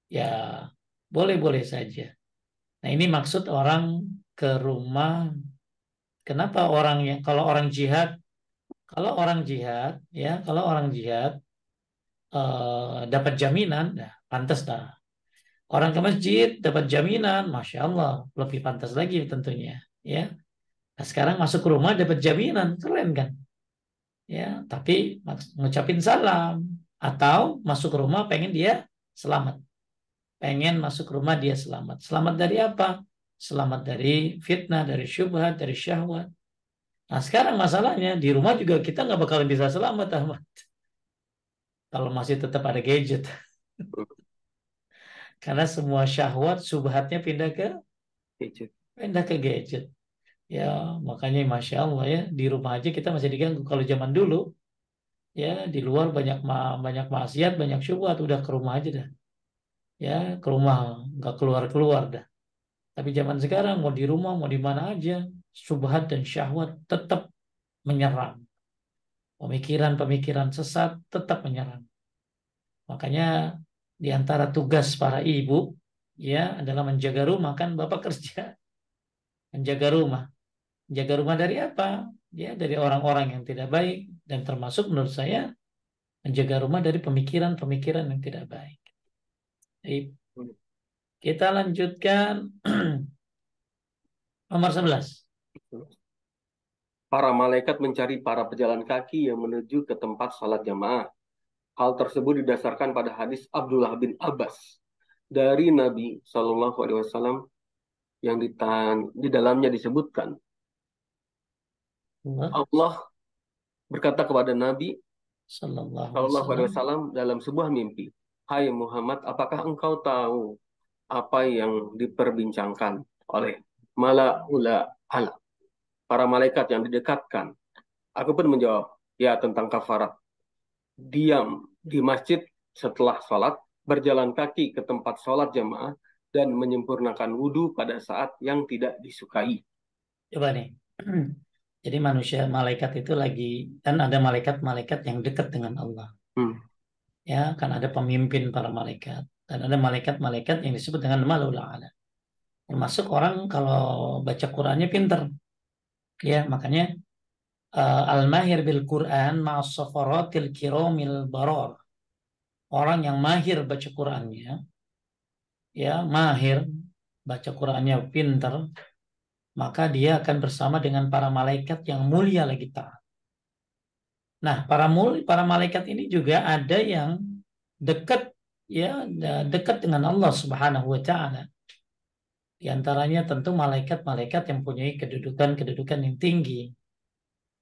Speaker 2: ya boleh-boleh saja. Nah, ini maksud orang ke rumah. Kenapa orang yang kalau orang jihad dapat jaminan, ya pantas dah. Orang ke masjid dapat jaminan, masya Allah, lebih pantas lagi tentunya. Ya, nah, sekarang masuk ke rumah dapat jaminan, keren kan? Ya, tapi ngucapin salam atau masuk ke rumah pengen dia selamat, pengen masuk rumah dia selamat. Selamat dari apa? Selamat dari fitnah, dari syubhat, dari syahwat. Nah sekarang masalahnya di rumah juga kita nggak bakalan bisa selamat, Ahmad. Kalau masih tetap ada gadget. Karena semua syahwat, syubhatnya pindah ke gadget. Ya makanya Masya Allah ya, di rumah aja kita masih diganggu. Kalau zaman dulu, ya di luar banyak maksiat, banyak syubhat, udah ke rumah aja dah. Ya ke rumah, nggak keluar-keluar dah. Tapi zaman sekarang mau di rumah, mau di mana aja, syubhat dan syahwat tetap menyerang. Pemikiran-pemikiran sesat tetap menyerang. Makanya di antara tugas para ibu ya adalah menjaga rumah, kan bapak kerja, menjaga rumah. Menjaga rumah dari apa? Ya dari orang-orang yang tidak baik, dan termasuk menurut saya menjaga rumah dari pemikiran-pemikiran yang tidak baik. Jadi kita lanjutkan nomor 11.
Speaker 1: Para malaikat mencari para pejalan kaki yang menuju ke tempat salat jamaah. Hal tersebut didasarkan pada hadis Abdullah bin Abbas dari Nabi Shallallahu Alaihi Wasallam yang di dalamnya disebutkan Allah berkata kepada Nabi
Speaker 2: Sallallahu Alaihi
Speaker 1: Shallallahu Alaihi
Speaker 2: Wasallam.
Speaker 1: Wasallam dalam sebuah mimpi, Hai Muhammad, apakah engkau tahu apa yang diperbincangkan oleh malaula ala, para malaikat yang didekatkan? Aku pun menjawab, ya tentang kafarat. Diam di masjid setelah sholat, berjalan kaki ke tempat sholat jamaah, dan menyempurnakan wudhu pada saat yang tidak disukai.
Speaker 2: Coba nih. Jadi manusia malaikat itu lagi, kan ada malaikat-malaikat yang dekat dengan Allah. Ya, kan ada pemimpin para malaikat dan ada malaikat-malaikat yang disebut dengan malaul a'la. Termasuk orang kalau baca Qur'annya pinter. Ya, makanya al-mahir bil Qur'an ma'as safaratil kiramil barar. Orang yang mahir baca Qur'annya, ya, mahir baca Qur'annya pinter, maka dia akan bersama dengan para malaikat yang mulia lagi taat. Nah, para malaikat ini juga ada yang dekat, ya, dekat dengan Allah Subhanahu wa taala. Di antaranya tentu malaikat-malaikat yang punya kedudukan-kedudukan yang tinggi.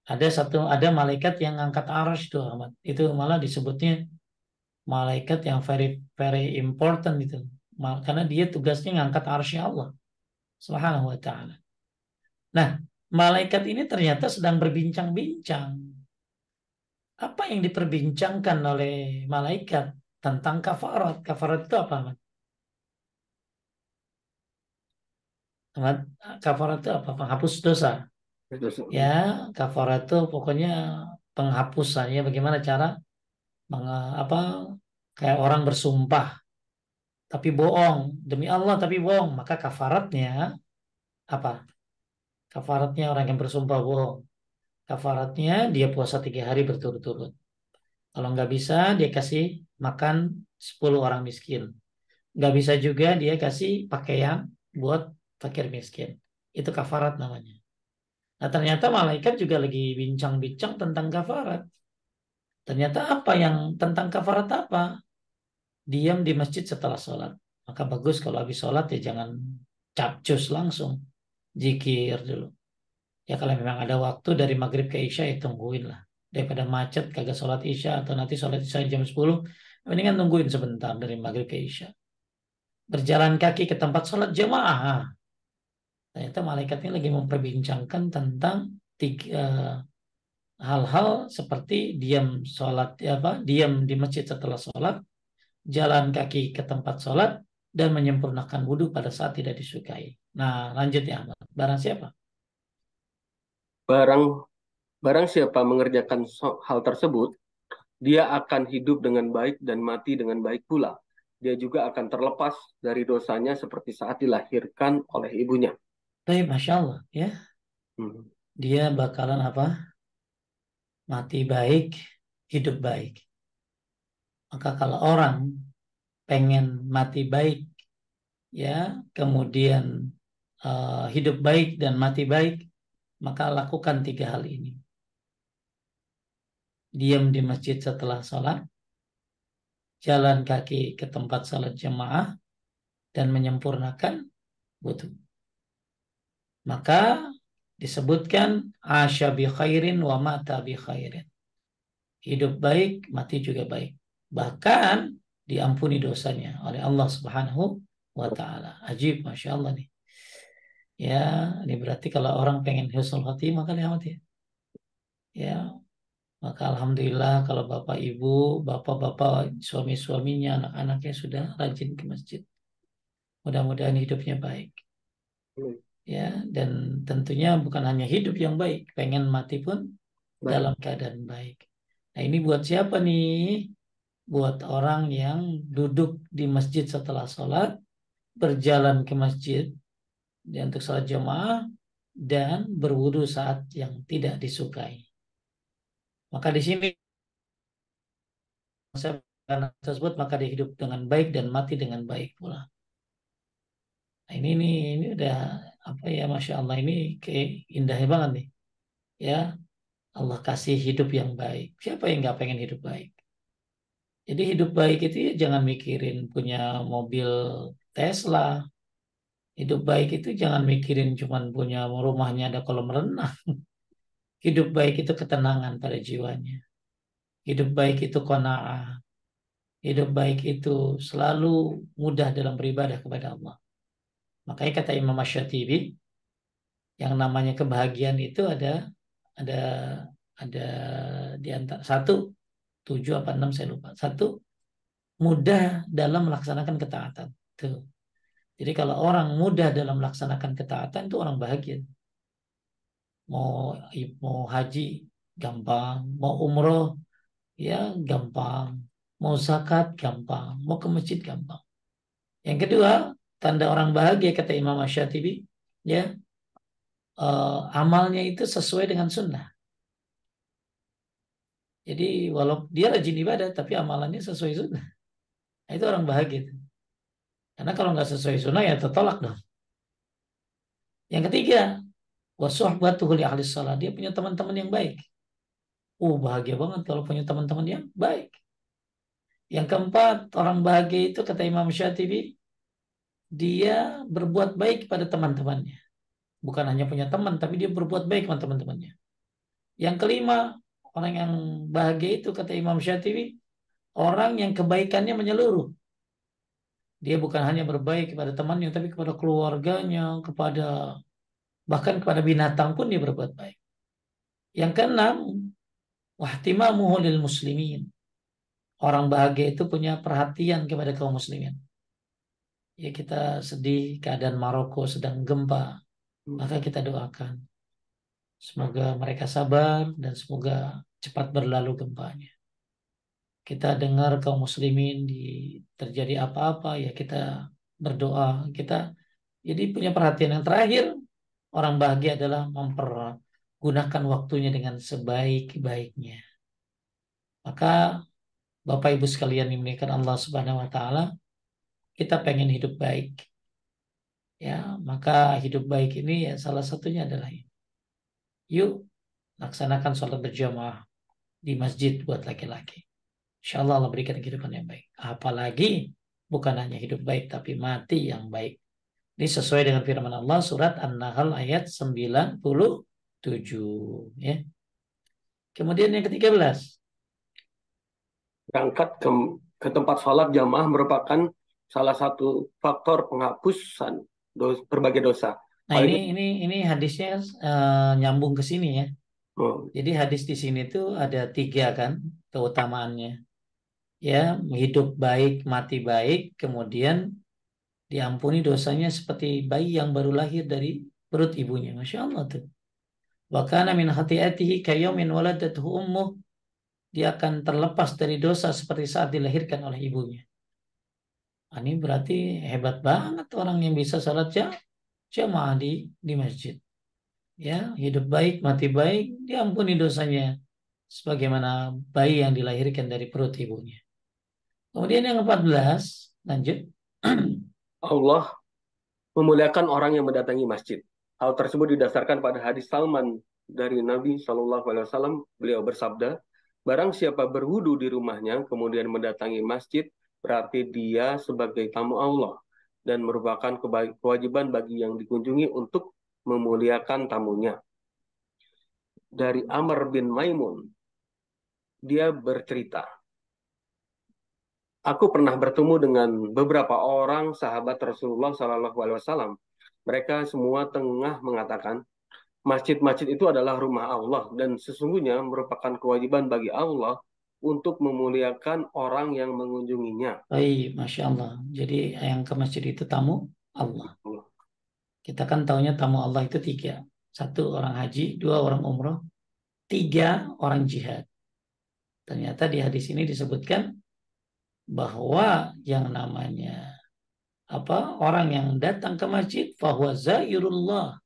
Speaker 2: Ada malaikat yang ngangkat arsy tuh Ahmad. Itu malah disebutnya malaikat yang very very important itu. Karena dia tugasnya ngangkat arsy Allah Subhanahu wa taala. Nah, malaikat ini ternyata sedang berbincang-bincang. Apa yang diperbincangkan oleh malaikat tentang kafarat? Kafarat itu apa, Ahmad? Ahmad, kafarat itu apa? Penghapus dosa.
Speaker 1: Terus,
Speaker 2: Ya, kafarat itu pokoknya penghapusan ya. Bagaimana cara apa kayak orang bersumpah tapi bohong demi Allah tapi bohong, maka kafaratnya apa? Kafaratnya orang yang bersumpah bohong. Kafaratnya dia puasa 3 hari berturut-turut. Kalau nggak bisa dia kasih makan 10 orang miskin. Nggak bisa juga dia kasih pakaian buat fakir miskin. Itu kafarat namanya. Nah ternyata malaikat juga lagi bincang-bincang tentang kafarat. Ternyata apa yang tentang kafarat apa? Diam di masjid setelah sholat. Maka bagus kalau habis sholat ya jangan capcus langsung. Zikir dulu. Ya kalau memang ada waktu dari maghrib ke isya ya tungguin lah. Daripada macet kagak sholat isya atau nanti sholat isya jam 10. Mendingan tungguin sebentar dari maghrib ke isya. Berjalan kaki ke tempat sholat jamaah. Ternyata malaikatnya lagi memperbincangkan tentang hal-hal seperti diam sholat, apa, diam di masjid setelah sholat, jalan kaki ke tempat sholat, dan menyempurnakan wudhu pada saat tidak disukai. Nah, lanjut ya Ahmad. Barang siapa?
Speaker 1: barang barang siapa mengerjakan hal tersebut, dia akan hidup dengan baik dan mati dengan baik pula. Dia juga akan terlepas dari dosanya seperti saat dilahirkan oleh ibunya.
Speaker 2: Baik, Masya Allah. Ya,
Speaker 1: Hmm.
Speaker 2: dia bakalan apa? Mati baik, hidup baik. Maka kalau orang pengen mati baik, ya, kemudian hidup baik dan mati baik, maka lakukan 3 hal ini. Diam di masjid setelah sholat, jalan kaki ke tempat sholat jemaah, dan menyempurnakan wudhu. Maka disebutkan asya bi khairin wa mata bi khairin. Hidup baik, mati juga baik. Bahkan diampuni dosanya oleh Allah Subhanahu wa taala. Ajib, Masya Allah nih. Ya, ini berarti kalau orang pengen husnul khotimah kali amat ya. Ya, maka alhamdulillah kalau bapak ibu, bapak-bapak, suami-suaminya, anak-anaknya sudah rajin ke masjid. Mudah-mudahan hidupnya baik. Ya, dan tentunya bukan hanya hidup yang baik, pengen mati pun
Speaker 1: Baik.
Speaker 2: dalam keadaan baik. Nah, ini buat siapa nih? Buat orang yang duduk di masjid setelah sholat, berjalan ke masjid dan untuk sholat jamaah, dan berwudu saat yang tidak disukai. Maka di sini karena tersebut maka dia hidup dengan baik dan mati dengan baik pula. Nah, ini udah apa ya, Masya Allah, ini kayak indahnya banget nih. Ya, Allah kasih hidup yang baik. Siapa yang nggak pengen hidup baik? Jadi hidup baik itu ya jangan mikirin punya mobil Tesla. Hidup baik itu jangan mikirin cuman punya rumahnya ada kolam renang. Hidup baik itu ketenangan pada jiwanya. Hidup baik itu qanaah. Hidup baik itu selalu mudah dalam beribadah kepada Allah. Makanya kata Imam Ash-Shatibi, yang namanya kebahagiaan itu ada ada di antara satu, 7 apa 6 saya lupa. Satu, mudah dalam melaksanakan ketaatan. Tuh. Jadi kalau orang mudah dalam melaksanakan ketaatan itu orang bahagia. Mau mau haji gampang, mau umroh ya gampang, mau zakat gampang, mau ke masjid gampang. Yang kedua, tanda orang bahagia kata Imam Ash-Shatibi, ya amalnya itu sesuai dengan sunnah. Jadi walau dia rajin ibadah tapi amalannya sesuai sunnah. Nah, itu orang bahagia. Karena kalau nggak sesuai sunnah ya tertolak dong. Yang ketiga, wasuhbatuhu li ahli salat. Dia punya teman-teman yang baik. Bahagia banget kalau punya teman-teman yang baik. Yang keempat, orang bahagia itu kata Imam Syatibi, dia berbuat baik pada teman-temannya. Bukan hanya punya teman, tapi dia berbuat baik sama teman-temannya. Yang kelima, orang yang bahagia itu kata Imam Syatibi, orang yang kebaikannya menyeluruh. Dia bukan hanya berbaik kepada temannya, tapi kepada keluarganya, bahkan kepada binatang pun dia berbuat baik. Yang keenam, wahtimamuhu lil muslimin. Orang bahagia itu punya perhatian kepada kaum muslimin. Ya kita sedih keadaan Maroko sedang gempa, maka kita doakan semoga mereka sabar dan semoga cepat berlalu gempanya. Kita dengar kaum muslimin terjadi apa-apa ya kita berdoa. Kita jadi punya perhatian. Yang terakhir, orang bahagia adalah mempergunakan waktunya dengan sebaik-baiknya. Maka Bapak Ibu sekalian dimuliakan Allah Subhanahu wa taala, kita pengen hidup baik. Ya, maka hidup baik ini ya salah satunya adalah ini. Yuk laksanakan sholat berjamaah di masjid buat laki-laki. Insya Allah Allah berikan kehidupan yang baik. Apalagi bukan hanya hidup baik tapi mati yang baik. Ini sesuai dengan firman Allah surat An-Nahl ayat 97. Ya. Kemudian yang ke-13.
Speaker 1: Berangkat ke tempat sholat jamaah merupakan salah satu faktor penghapusan berbagai dosa.
Speaker 2: Nah
Speaker 1: Hal
Speaker 2: ini
Speaker 1: ini
Speaker 2: ini hadisnya nyambung ke sini ya.
Speaker 1: oh,
Speaker 2: Jadi hadis di sini tuh ada 3 kan keutamaannya. Ya, hidup baik, mati baik, kemudian diampuni dosanya seperti bayi yang baru lahir dari perut ibunya. Masya Allah tuh. Wa kana min khati'atihi kayamin waladathu ummuh. Dia akan terlepas dari dosa seperti saat dilahirkan oleh ibunya. Ini berarti hebat banget orang yang bisa salat jamaah di masjid. Ya, hidup baik, mati baik, diampuni dosanya sebagaimana bayi yang dilahirkan dari perut ibunya. Kemudian yang 14, lanjut.
Speaker 1: Allah memuliakan orang yang mendatangi masjid. Hal tersebut didasarkan pada hadis Salman dari Nabi Shallallahu Alaihi Wasallam. Beliau bersabda, barang siapa berwudu di rumahnya kemudian mendatangi masjid, berarti dia sebagai tamu Allah dan merupakan kewajiban bagi yang dikunjungi untuk memuliakan tamunya. Dari Amr bin Maimun, dia bercerita, aku pernah bertemu dengan beberapa orang sahabat Rasulullah Shallallahu Alaihi Wasallam. Mereka semua tengah mengatakan, masjid-masjid itu adalah rumah Allah dan sesungguhnya merupakan kewajiban bagi Allah untuk memuliakan orang yang mengunjunginya.
Speaker 2: Baik, Masya Allah. Jadi yang ke masjid itu tamu Allah. Kita kan taunya tamu Allah itu 3. 1 orang haji, 2 orang umroh, 3 orang jihad. Ternyata di hadis ini disebutkan bahwa yang namanya orang yang datang ke masjid fahuwa zairullah,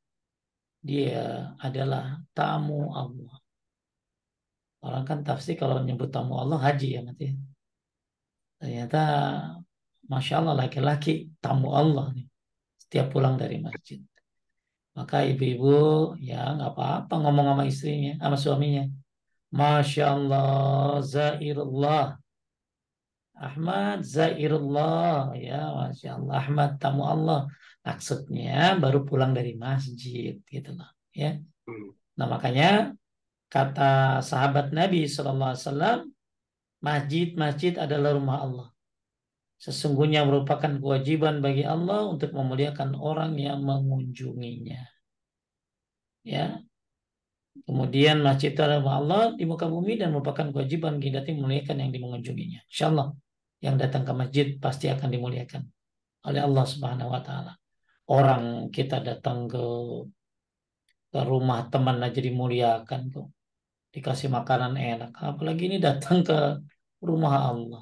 Speaker 2: dia adalah tamu Allah. Orang kan tafsir kalau menyebut tamu Allah haji ya nanti. Ternyata Masya Allah laki-laki tamu Allah nih setiap pulang dari masjid. Maka ibu-ibu ya nggak apa-apa ngomong sama istrinya, sama suaminya. Masya Allah, zairullah. Ahmad, zairullah. Ya, Masya Allah. Ahmad, tamu Allah. Maksudnya baru pulang dari masjid. Gitu loh. Ya. Nah, makanya kata sahabat Nabi SAW, masjid-masjid adalah rumah Allah. Sesungguhnya merupakan kewajiban bagi Allah untuk memuliakan orang yang mengunjunginya. Ya, kemudian masjid itu adalah Allah di muka bumi dan merupakan kewajiban kita memuliakan yang mengunjunginya. Insya Allah yang datang ke masjid pasti akan dimuliakan oleh Allah Subhanahu wa taala. Orang kita datang ke rumah teman aja dimuliakan kok. Dikasih makanan enak. Apalagi ini datang ke rumah Allah.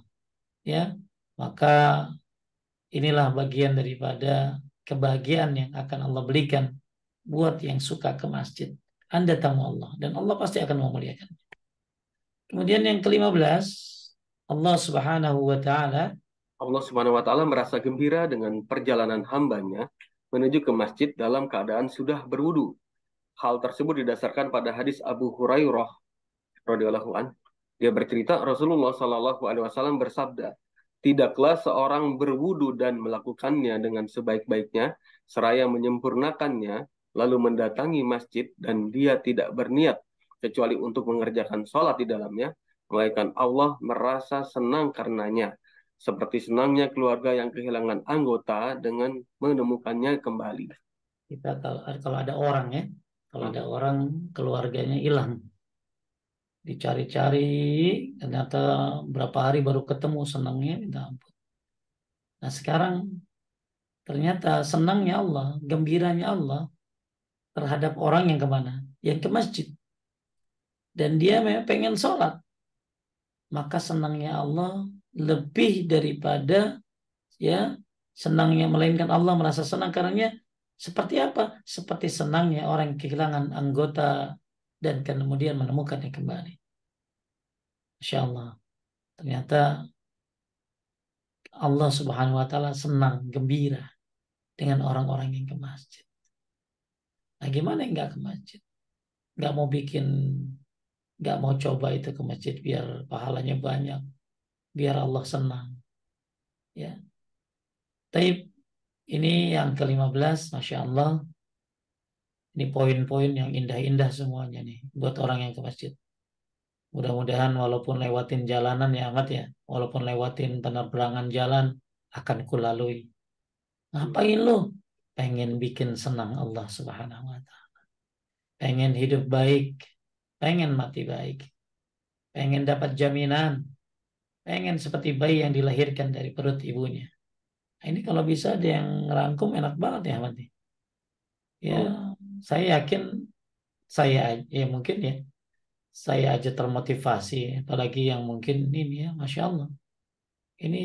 Speaker 2: Ya. Maka inilah bagian daripada kebahagiaan yang akan Allah berikan buat yang suka ke masjid. Anda tamu Allah dan Allah pasti akan memuliakan. Kemudian yang ke-15, Allah Subhanahu wa taala
Speaker 1: Allah Subhanahu wa taala merasa gembira dengan perjalanan hambanya menuju ke masjid dalam keadaan sudah berwudu. Hal tersebut didasarkan pada hadis Abu Hurairah radhiyallahu an. Dia bercerita Rasulullah Shallallahu alaihi wasallam bersabda, Tidaklah seorang berwudu dan melakukannya dengan sebaik-baiknya, seraya menyempurnakannya, lalu mendatangi masjid dan dia tidak berniat kecuali untuk mengerjakan sholat di dalamnya, melainkan Allah merasa senang karenanya, seperti senangnya keluarga yang kehilangan anggota dengan menemukannya kembali.
Speaker 2: Kita kalau ada orang ya, kalau ada
Speaker 1: Hmm.
Speaker 2: orang keluarganya hilang, dicari-cari, ternyata berapa hari baru ketemu, senangnya minta ampun. Nah sekarang ternyata senangnya Allah, gembiranya Allah terhadap orang yang kemana? Yang ke masjid. Dan dia memang pengen sholat. Maka senangnya Allah lebih daripada ya senangnya, melainkan Allah merasa senang karenanya. Seperti apa? Seperti senangnya orang yang kehilangan anggota dan kemudian menemukannya kembali. Masya Allah. Ternyata Allah Subhanahu wa Ta'ala senang, gembira dengan orang-orang yang ke masjid. Nah, gimana yang nggak ke masjid? Nggak mau bikin, nggak mau coba itu ke masjid biar pahalanya banyak, biar Allah senang. Ya, tapi ini yang ke-15, Masya Allah. Ini poin-poin yang indah-indah semuanya nih buat orang yang ke masjid. Mudah-mudahan walaupun lewatin jalanan ya amat ya, walaupun lewatin penerbangan jalan akan kulalui. Ngapain lu? Pengen bikin senang Allah Subhanahu wa Ta'ala. Pengen hidup baik, pengen mati baik, pengen dapat jaminan, pengen seperti bayi yang dilahirkan dari perut ibunya. Nah, ini kalau bisa ada yang ngerangkum enak banget ya Ahmad nih. Ya,
Speaker 1: Hmm.
Speaker 2: saya yakin ya mungkin ya saya aja termotivasi, apalagi yang mungkin ini ya, Masya Allah. Ini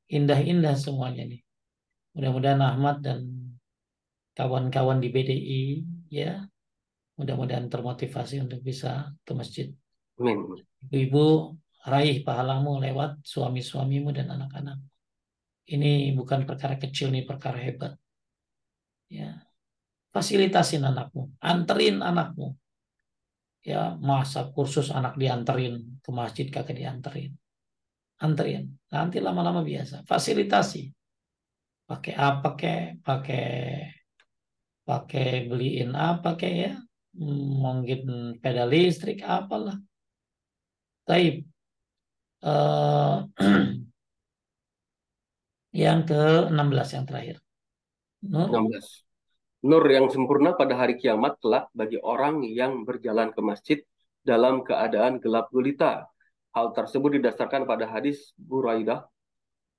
Speaker 2: indah-indah semuanya nih. Mudah-mudahan Ahmad dan kawan-kawan di BDI ya, mudah-mudahan termotivasi untuk bisa ke masjid.
Speaker 1: Amin.
Speaker 2: Ibu-ibu, raih pahalamu lewat suami-suamimu dan anak-anak. Ini bukan perkara kecil, ini perkara hebat. Ya, fasilitasin anakmu, anterin anakmu. Ya, masa kursus anak dianterin ke masjid kagak dianterin. Anterin. Nanti lama-lama biasa. Fasilitasi. Pakai apa kek? Pakai beliin apa kek ya? Mungkin pedal listrik apalah. Taib. Eh, yang ke-16 yang terakhir. Nur.
Speaker 1: 16. Nur yang sempurna pada hari kiamat kelak bagi orang yang berjalan ke masjid dalam keadaan gelap gulita. Hal tersebut didasarkan pada hadis Buraidah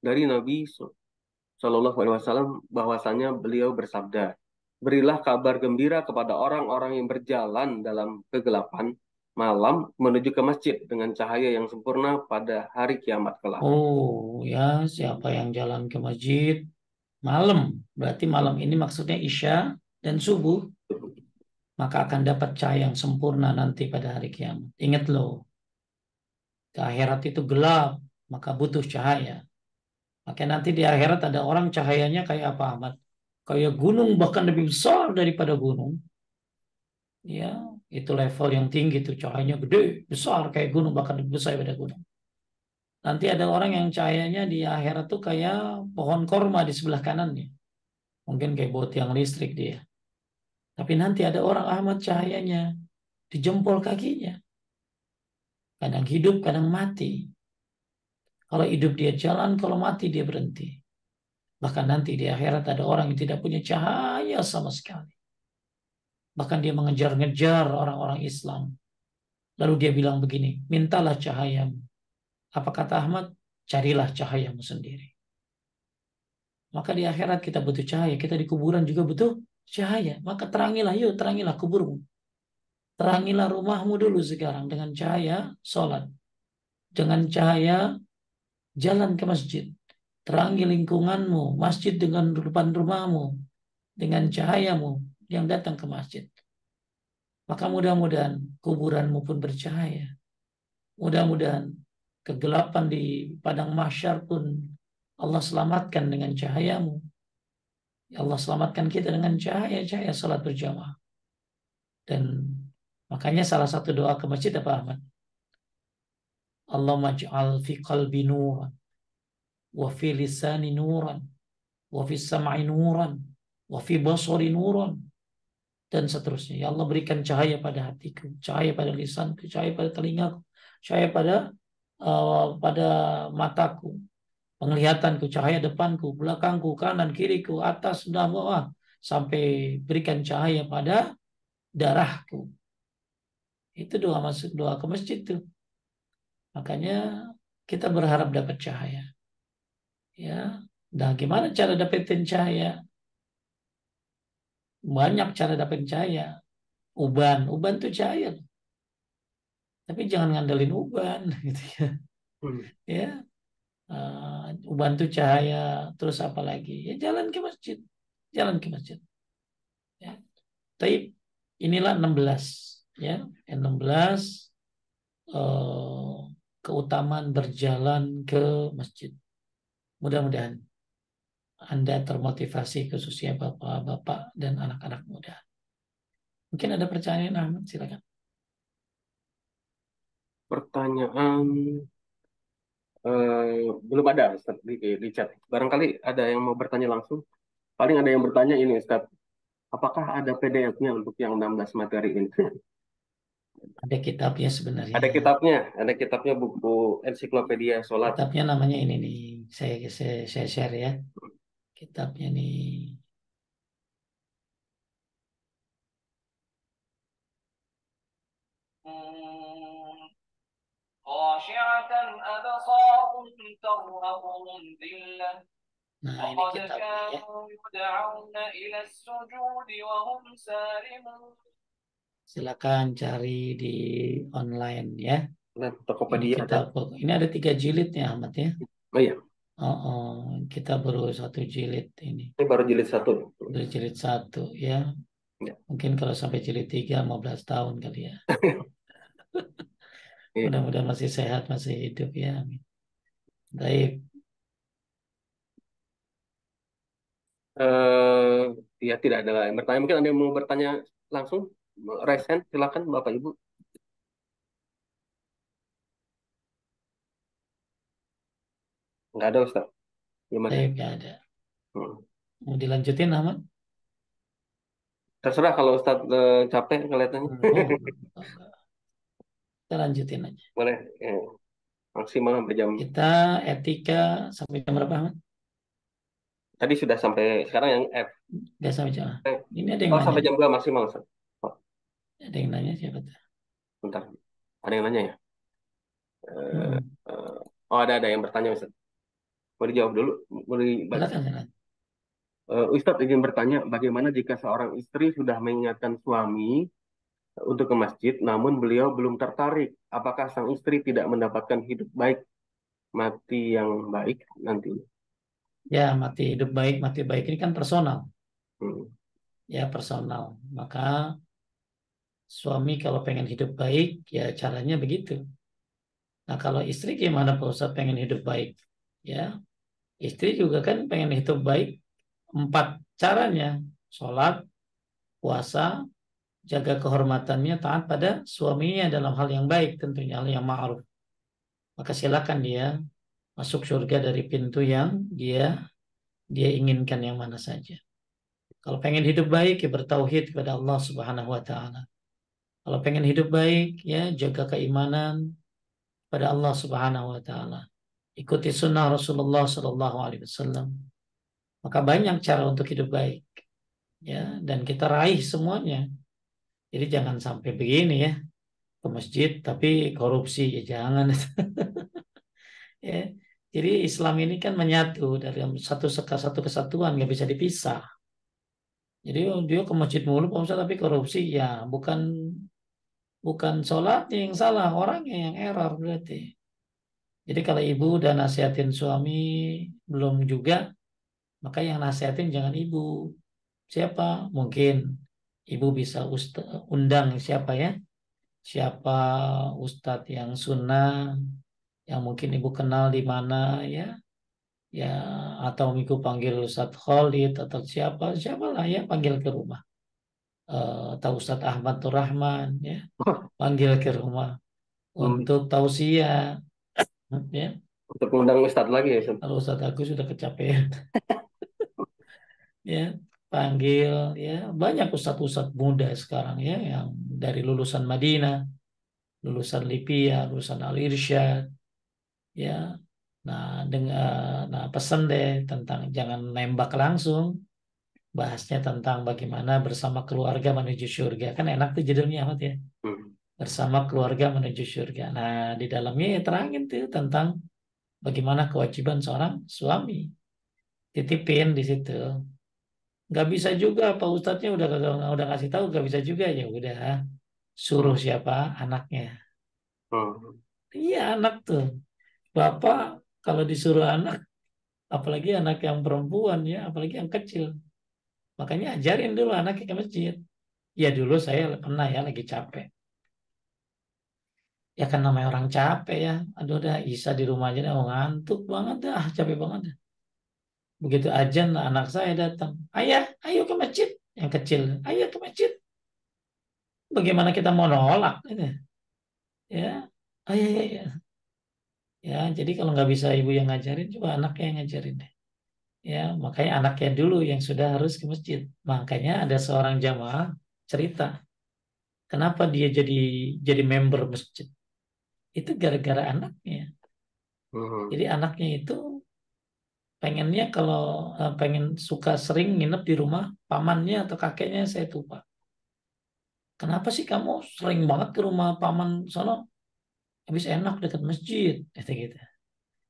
Speaker 1: dari Nabi Shallallahu Alaihi Wasallam bahwasanya beliau bersabda, berilah kabar gembira kepada orang-orang yang berjalan dalam kegelapan malam menuju ke masjid dengan cahaya yang sempurna pada hari kiamat kelak.
Speaker 2: Oh ya, siapa yang jalan ke masjid malam, berarti malam ini maksudnya Isya dan subuh, maka akan dapat cahaya yang sempurna nanti pada hari kiamat. Ingat loh, ke akhirat itu gelap, maka butuh cahaya. Maka nanti di akhirat ada orang cahayanya kayak apa Ahmad? Kayak gunung, bahkan lebih besar daripada gunung. Ya, itu level yang tinggi tuh, cahayanya gede, besar kayak gunung, bahkan lebih besar daripada gunung. Nanti ada orang yang cahayanya di akhirat tuh kayak pohon korma di sebelah kanannya. Mungkin kayak buat tiang listrik dia. Tapi nanti ada orang Ahmad cahayanya di jempol kakinya. Kadang hidup, kadang mati. Kalau hidup dia jalan, kalau mati dia berhenti. Bahkan nanti di akhirat ada orang yang tidak punya cahaya sama sekali. Bahkan dia mengejar-ngejar orang-orang Islam. Lalu dia bilang begini, mintalah cahayamu. Apa kata Ahmad? Carilah cahayamu sendiri. Maka di akhirat kita butuh cahaya. Kita di kuburan juga butuh cahaya. Maka terangilah, yuk terangilah kuburmu. Terangilah rumahmu dulu sekarang dengan cahaya sholat. Dengan cahaya jalan ke masjid. Terangi lingkunganmu, masjid dengan depan rumahmu. Dengan cahayamu yang datang ke masjid. Maka mudah-mudahan kuburanmu pun bercahaya. Mudah-mudahan kegelapan di padang mahsyar pun Allah selamatkan dengan cahayamu. Ya Allah selamatkan kita dengan cahaya-cahaya salat berjamaah. Dan makanya salah satu doa ke masjid apa Ahmad? Allahumma ja'al fi qalbi nur. wa fi lisani nuran, wa fi sam'i nuran, wa fi basari nuran, dan seterusnya. Ya Allah, berikan cahaya pada hatiku, cahaya pada lisanku, cahaya pada telingaku, cahaya pada mataku, penglihatanku, cahaya depanku, belakangku, kanan, kiriku, atas, dan bawah, sampai berikan cahaya pada darahku. Itu doa masuk doa ke masjid tuh. Makanya kita berharap dapat cahaya. Ya, nah gimana cara dapetin cahaya? Banyak cara dapetin cahaya. Uban tuh cahaya, tapi jangan ngandelin uban, gitu ya.
Speaker 1: Hmm.
Speaker 2: Ya, uban tuh cahaya. Terus apa lagi? Ya jalan ke masjid, jalan ke masjid. Ya, tapi inilah 16, ya, 16 eh, keutamaan berjalan ke masjid. Mudah-mudahan Anda termotivasi, khususnya bapak-bapak dan anak-anak muda. Mungkin ada pertanyaan, Ahmad, silakan.
Speaker 1: Pertanyaan belum ada Ustaz, di chat. Barangkali ada yang mau bertanya langsung. Paling ada yang bertanya ini Ustaz, apakah ada PDF-nya untuk yang 16 materi ini?
Speaker 2: Ada kitabnya sebenarnya.
Speaker 1: Ada kitabnya buku ensiklopedia sholat.
Speaker 2: Kitabnya namanya ini nih, saya share ya. Kitabnya nih. خاشعة أبصارهم ترهقهم ذلة وقد كانوا يدعون إلى السجود وهم سالمون. Silakan cari di online ya.
Speaker 1: Nah,
Speaker 2: Ini
Speaker 1: Tokopedia ada.
Speaker 2: ini ada 3 jilid ya, Ahmad ya.
Speaker 1: Oh iya,
Speaker 2: Kita baru 1 jilid ini.
Speaker 1: ini baru jilid 1.
Speaker 2: Dari jilid 1 ya.
Speaker 1: Ya.
Speaker 2: Mungkin kalau sampai jilid 3 15 tahun kali ya.
Speaker 1: Iya.
Speaker 2: Mudah-mudahan masih sehat, masih hidup ya. Amin. Baik.
Speaker 1: Ya tidak ada yang bertanya. Mungkin ada yang mau bertanya langsung. Raise hand, silakan Bapak Ibu. Nggak ada Ustaz. Gimana?
Speaker 2: Baik, nggak ada.
Speaker 1: Hmm.
Speaker 2: Mau dilanjutin, Ahmad?
Speaker 1: Terserah kalau Ustaz capek kelihatannya.
Speaker 2: Oh, enggak. Kita lanjutin aja.
Speaker 1: Boleh. Maksimal sampai jam.
Speaker 2: Kita etika sampai jam berapa, Ahmad?
Speaker 1: Tadi sudah sampai sekarang yang F.
Speaker 2: Nggak sampai jam.
Speaker 1: Eh,
Speaker 2: Ini ada yang
Speaker 1: oh
Speaker 2: nanya
Speaker 1: sampai
Speaker 2: nih.
Speaker 1: jam 2 maksimal Ustaz. Oh,
Speaker 2: Ada yang nanya siapa tuh?
Speaker 1: bentar. Ada yang nanya ya? Eh,
Speaker 2: Hmm.
Speaker 1: eh, oh ada yang bertanya Ustaz. Mau dijawab dulu? Mau dibaca?
Speaker 2: Silakan, silakan.
Speaker 1: Ustadz ingin bertanya, bagaimana jika seorang istri sudah mengingatkan suami untuk ke masjid, namun beliau belum tertarik? Apakah sang istri tidak mendapatkan hidup baik, mati yang baik nanti?
Speaker 2: Ya, mati baik ini kan personal.
Speaker 1: Hmm.
Speaker 2: Ya, personal. Maka suami kalau pengen hidup baik, ya caranya begitu. Nah, kalau istri gimana Pak Ustadz pengen hidup baik? Ya, istri juga kan pengen hidup baik 4 caranya. Sholat, puasa, jaga kehormatannya, taat pada suaminya dalam hal yang baik, tentunya hal yang ma'ruf. Maka silakan dia masuk surga dari pintu yang dia inginkan, yang mana saja. Kalau pengen hidup baik, ya bertauhid kepada Allah Subhanahu wa taala. Kalau pengen hidup baik, ya jaga keimanan pada Allah Subhanahu wa taala. Ikuti sunnah Rasulullah Sallallahu Alaihi Wasallam. Maka banyak cara untuk hidup baik, ya, dan kita raih semuanya. Jadi jangan sampai begini ya, ke masjid tapi korupsi, ya jangan. Ya. Jadi Islam ini kan menyatu dalam satu kesatuan, nggak bisa dipisah. Jadi dia ke masjid mulu Pak Ustaz, tapi korupsi, ya bukan bukan sholatnya yang salah, orangnya yang error berarti. Jadi kalau ibu udah nasihatin suami belum juga, maka yang nasihatin jangan ibu. Siapa? Mungkin ibu bisa undang siapa ya? Siapa ustadz yang sunnah, yang mungkin ibu kenal di mana ya? Ya, atau ibu panggil Ustadz Khalid atau siapalah ya, panggil ke rumah. Atau Ustadz Ahmad Rahman ya, panggil ke rumah
Speaker 1: Hmm.
Speaker 2: untuk tausiah ya.
Speaker 1: Untuk mengundang Ustadz lagi ya, Ustadz.
Speaker 2: Kalau Ustadz Agus sudah kecapean. Ya, panggil ya banyak ustadz-ustadz muda sekarang ya yang dari lulusan Madinah, lulusan Lipia, lulusan Al Irsyad ya. Nah, nah pesan deh tentang jangan nembak langsung, bahasnya tentang bagaimana bersama keluarga menuju surga. Kan enak tuh judulnya amat ya.
Speaker 1: Hmm.
Speaker 2: Bersama keluarga menuju surga. Nah, di dalamnya ya terangin tuh tentang bagaimana kewajiban seorang suami. Titipin di situ. Nggak bisa juga Pak Ustadznya udah kasih tahu nggak bisa juga ya udah suruh
Speaker 1: Hmm.
Speaker 2: siapa anaknya.
Speaker 1: Hmm.
Speaker 2: Iya anak tuh. Bapak kalau disuruh anak, apalagi anak yang perempuan ya, apalagi yang kecil. Makanya ajarin dulu anaknya ke masjid. Ya dulu saya pernah ya lagi capek. Ya kan namanya orang capek ya. Aduh dah Isa di rumah aja dah oh, ngantuk banget dah, capek banget dah. Begitu ajan anak saya datang. Ayah, ayo ke masjid. Yang kecil, ayo ke masjid. Bagaimana kita mau nolak? Gitu. Ya, ayo, ayo, ayo. Ya, jadi kalau nggak bisa ibu yang ngajarin, coba anaknya yang ngajarin deh. Ya, makanya anaknya dulu yang sudah harus ke masjid. Makanya ada seorang jamaah cerita, kenapa dia jadi member masjid? Itu gara-gara anaknya.
Speaker 1: Hmm.
Speaker 2: Jadi anaknya itu pengennya kalau pengen suka sering nginep di rumah pamannya atau kakeknya saya lupa. Kenapa sih kamu sering banget ke rumah paman sono? Habis enak dekat masjid, kata gitu.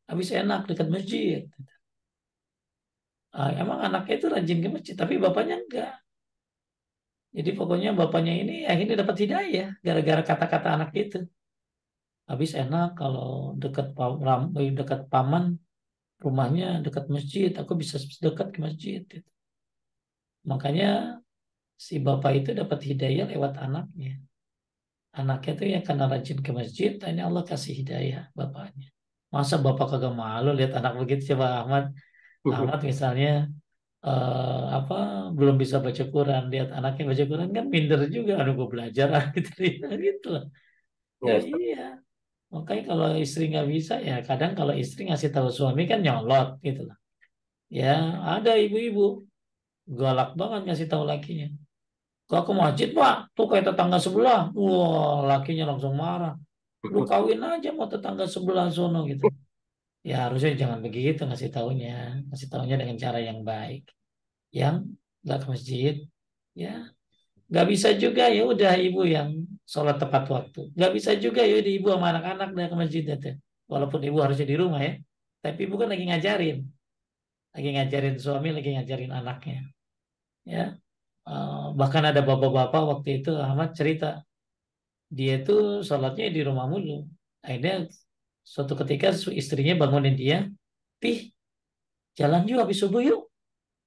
Speaker 2: Habis enak dekat masjid. Ah, emang anaknya itu rajin ke masjid, tapi bapaknya enggak. Jadi pokoknya bapaknya ini akhirnya dapat hidayah gara-gara kata-kata anak itu. Habis enak kalau dekat paman rumahnya dekat masjid, aku bisa dekat ke masjid. Gitu. Makanya si bapak itu dapat hidayah lewat anaknya. Anaknya tuh ya karena rajin ke masjid, tanya Allah kasih hidayah bapaknya. Masa bapak kagak malu lihat anak begitu coba Ahmad. Ahmad misalnya apa belum bisa baca Quran, lihat anaknya baca Quran kan minder juga. Aduh gue belajar ah, gitu, gitu loh. Ya
Speaker 1: Ya, Ustadz.
Speaker 2: iya. Makanya kalau istri nggak bisa ya kadang kalau istri ngasih tahu suami kan nyolot gitu loh. Ya ada ibu-ibu galak banget ngasih tahu lakinya. Kau ke masjid pak, tuh kayak tetangga sebelah. Wah lakinya langsung marah. Lu kawin aja mau tetangga sebelah sono gitu. Ya harusnya jangan begitu ngasih taunya. Ngasih taunya dengan cara yang baik. Yang nggak ke masjid, ya nggak bisa juga ya udah ibu yang sholat tepat waktu. Nggak bisa juga ya udah ibu sama anak-anak udah ke masjid itu. Walaupun ibu harusnya di rumah ya. Tapi ibu kan lagi ngajarin. Lagi ngajarin suami, lagi ngajarin anaknya. Ya, bahkan ada bapak-bapak waktu itu Ahmad cerita dia itu sholatnya di rumah mulu. Akhirnya suatu ketika istrinya bangunin dia, pih jalan yuk habis subuh yuk.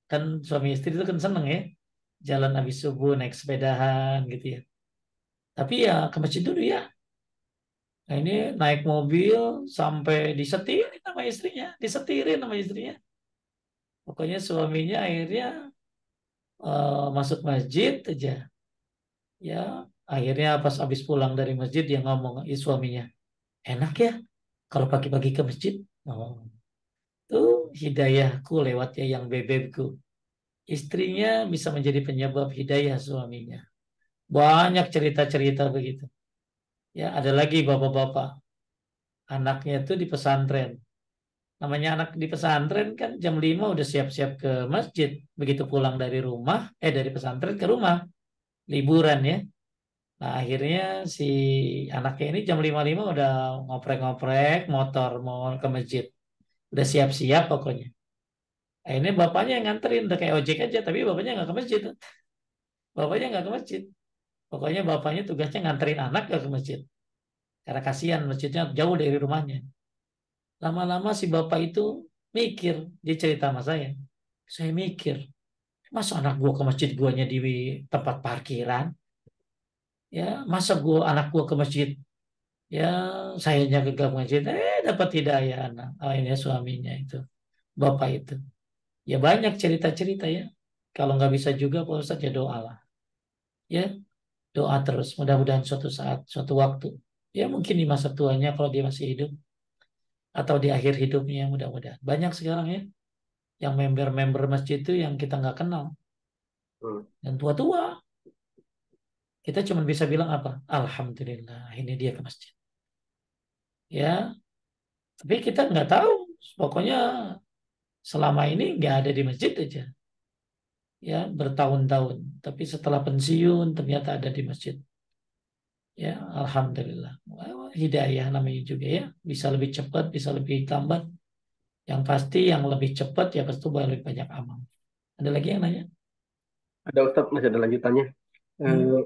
Speaker 2: Kan suami istri itu kan seneng ya, jalan habis subuh naik sepedahan gitu ya. Tapi ya ke masjid dulu ya. Nah ini naik mobil sampai disetirin sama istrinya, disetirin sama istrinya. Pokoknya suaminya akhirnya masuk masjid aja. Ya akhirnya pas habis pulang dari masjid dia ngomong suaminya, enak ya kalau pagi-pagi ke masjid. Oh, tuh hidayahku lewatnya yang bebekku. Istrinya bisa menjadi penyebab hidayah suaminya. Banyak cerita-cerita begitu. Ya ada lagi bapak-bapak, anaknya itu di pesantren. Namanya anak di pesantren kan jam 5 udah siap-siap ke masjid. Begitu pulang dari rumah, dari pesantren ke rumah, liburan ya. Nah akhirnya si anaknya ini jam 5.05 udah ngoprek-ngoprek motor mau ke masjid. Udah siap-siap pokoknya. Akhirnya bapaknya yang nganterin, udah kayak ojek aja, tapi bapaknya nggak ke masjid. Bapaknya nggak ke masjid. Pokoknya bapaknya tugasnya nganterin anak ke masjid. Karena kasihan masjidnya jauh dari rumahnya. Lama-lama si bapak itu mikir, dia cerita sama saya. Saya mikir, masa anak gua ke masjid guanya di tempat parkiran? Ya, masa gua anak gua ke masjid? Ya, sayanya ke masjid, dapat hidayah anak. Oh, ini suaminya itu, bapak itu. Ya banyak cerita-cerita ya. Kalau nggak bisa juga, Pak Ustadz ya doa lah. Ya, doa terus. Mudah-mudahan suatu saat, suatu waktu. Ya mungkin di masa tuanya kalau dia masih hidup. atau di akhir hidupnya, mudah-mudahan. Banyak sekarang ya yang member-member masjid itu yang kita nggak kenal
Speaker 1: Hmm.
Speaker 2: dan tua-tua. Kita cuma bisa bilang apa? Alhamdulillah, ini dia ke masjid. Ya, tapi kita nggak tahu. Pokoknya selama ini nggak ada di masjid aja. Ya, bertahun-tahun. Tapi setelah pensiun ternyata ada di masjid. Ya, Alhamdulillah. Wah, hidayah namanya juga ya. Bisa lebih cepat, bisa lebih lambat. Yang pasti yang lebih cepat ya pasti lebih banyak amal. Ada lagi yang nanya?
Speaker 1: Ada Ustadz, masih ada lanjutannya.
Speaker 2: Hmm.
Speaker 1: Eh,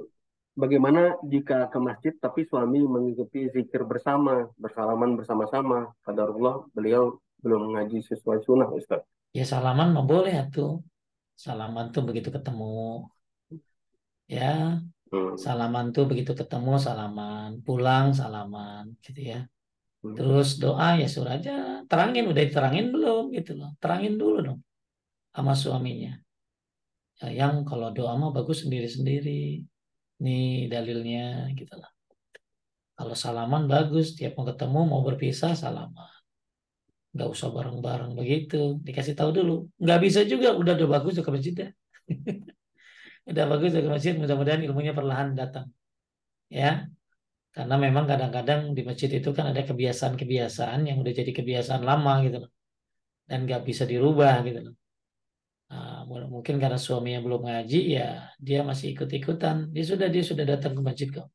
Speaker 1: Bagaimana jika ke masjid tapi suami mengikuti zikir bersama, bersalaman bersama-sama? Qadarullah beliau belum mengaji sesuai sunnah, Ustaz.
Speaker 2: Ya salaman mah boleh tuh. Salaman tuh begitu ketemu. Ya,
Speaker 1: Hmm.
Speaker 2: salaman tuh begitu ketemu salaman. Pulang salaman gitu ya.
Speaker 1: Hmm.
Speaker 2: Terus doa ya suruh aja. Terangin, udah diterangin belum gitu loh. Terangin dulu dong sama suaminya. Ya, yang kalau doa mah bagus sendiri-sendiri. Nih dalilnya gitu lah. Kalau salaman bagus, tiap mau ketemu mau berpisah salaman. Nggak usah bareng-bareng begitu. Dikasih tahu dulu. Nggak bisa juga, udah bagus udah ke masjid ya. Udah bagus udah ke masjid, mudah-mudahan ilmunya perlahan datang. Ya, karena memang kadang-kadang di masjid itu kan ada kebiasaan-kebiasaan yang udah jadi kebiasaan lama gitu loh. Dan nggak bisa dirubah gitu loh. Nah, mungkin karena suaminya belum ngaji ya dia masih ikut-ikutan. Dia sudah datang ke masjid kok.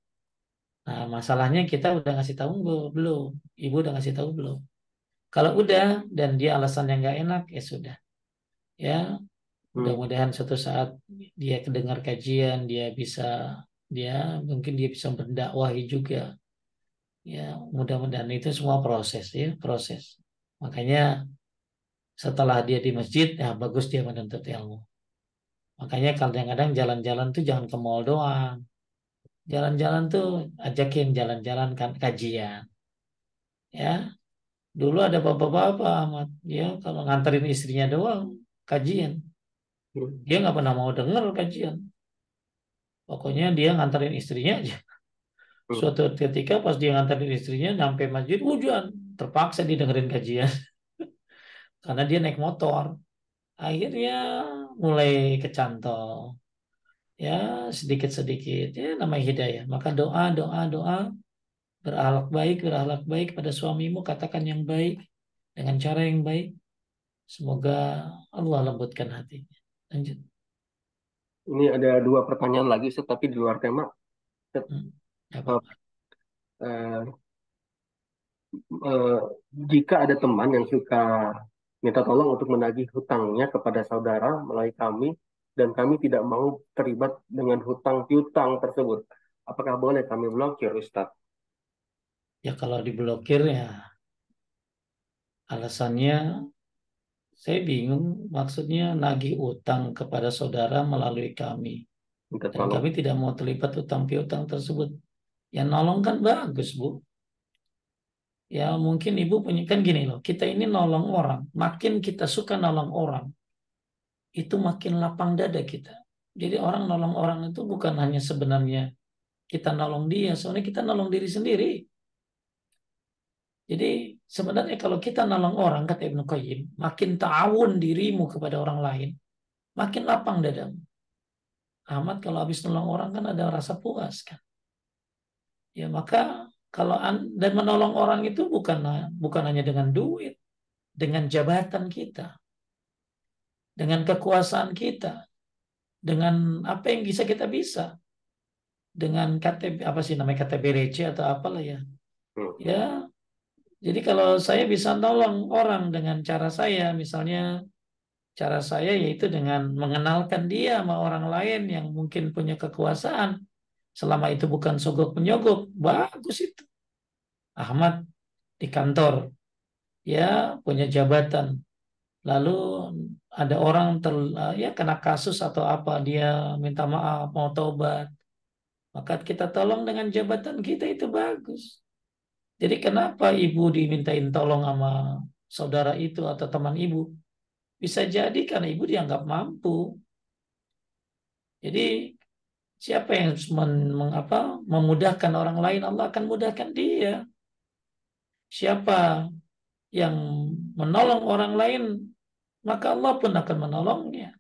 Speaker 2: Nah, masalahnya kita udah ngasih tahu belum? Ibu udah ngasih tahu belum? Kalau udah dan dia alasannya nggak enak ya sudah. Ya,
Speaker 1: Hmm.
Speaker 2: mudah-mudahan suatu saat dia kedengar kajian, dia mungkin dia bisa mendakwahi juga. Ya, mudah-mudahan itu semua proses ya, proses. Makanya setelah dia di masjid, ya bagus dia menuntut ilmu. Makanya kadang-kadang jalan-jalan tuh jangan ke mall doang. Jalan-jalan tuh ajakin jalan-jalan kan kajian. Ya, dulu ada bapak-bapak Ahmad, ya kalau nganterin istrinya doang kajian.
Speaker 1: Hmm.
Speaker 2: Dia nggak pernah mau denger kajian. Pokoknya dia nganterin istrinya aja.
Speaker 1: Hmm.
Speaker 2: Suatu ketika pas dia nganterin istrinya sampai masjid hujan, terpaksa didengerin kajian karena dia naik motor. Akhirnya mulai kecantol. Ya sedikit-sedikit ya namanya hidayah. Maka doa, doa, doa, berakhlak baik pada suamimu, katakan yang baik dengan cara yang baik. Semoga Allah lembutkan hatinya. Lanjut.
Speaker 1: Ini ada dua pertanyaan lagi, Ustaz, tapi di luar tema. Ustaz,
Speaker 2: Hmm. Gak
Speaker 1: eh,
Speaker 2: apa-apa.
Speaker 1: eh, eh, jika ada teman yang suka minta tolong untuk menagih hutangnya kepada saudara melalui kami, dan kami tidak mau terlibat dengan hutang piutang tersebut, apakah boleh kami blokir, Ustaz?
Speaker 2: Ya kalau diblokir ya alasannya saya bingung, maksudnya nagih utang kepada saudara melalui kami.
Speaker 1: Minta
Speaker 2: Dan
Speaker 1: tolong.
Speaker 2: kami tidak mau terlibat utang piutang tersebut. Ya nolong kan bagus, Bu. Ya mungkin ibu punya, kan gini loh, kita ini nolong orang. Makin kita suka nolong orang, itu makin lapang dada kita. Jadi orang nolong orang itu bukan hanya sebenarnya kita nolong dia, soalnya kita nolong diri sendiri. Jadi sebenarnya kalau kita nolong orang, kata Ibnu Qayyim, makin ta'awun dirimu kepada orang lain, makin lapang dadamu. Ahmad kalau habis nolong orang kan ada rasa puas kan. Ya maka kalau dan menolong orang itu bukan hanya dengan duit, dengan jabatan kita, dengan kekuasaan kita, dengan apa yang bisa, dengan KTP apa sih namanya KTBRC atau apalah ya.
Speaker 1: Hmm.
Speaker 2: Ya, jadi kalau saya bisa nolong orang dengan cara saya, misalnya cara saya yaitu dengan mengenalkan dia sama orang lain yang mungkin punya kekuasaan, selama itu bukan sogok menyogok, bagus itu. Ahmad di kantor, ya punya jabatan, lalu ada orang ya kena kasus atau apa, dia minta maaf mau tobat, maka kita tolong dengan jabatan kita itu bagus. Jadi kenapa ibu dimintain tolong sama saudara itu atau teman ibu? Bisa jadi karena ibu dianggap mampu. Jadi siapa yang memudahkan orang lain, Allah akan mudahkan dia. Siapa yang menolong orang lain, maka Allah pun akan menolongnya.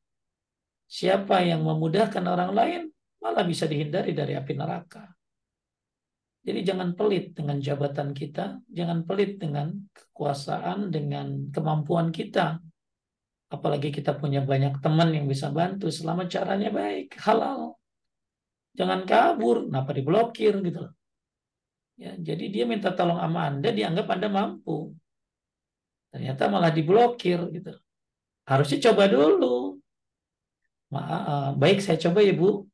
Speaker 2: Siapa yang memudahkan orang lain, malah bisa dihindari dari api neraka. Jadi jangan pelit dengan jabatan kita, jangan pelit dengan kekuasaan, dengan kemampuan kita. Apalagi kita punya banyak teman yang bisa bantu selama caranya baik, halal. Jangan kabur, kenapa diblokir gitu loh. Ya, jadi dia minta tolong sama Anda, dianggap Anda mampu. Ternyata malah diblokir gitu. Harusnya coba dulu. Maaf, baik saya coba ya Bu.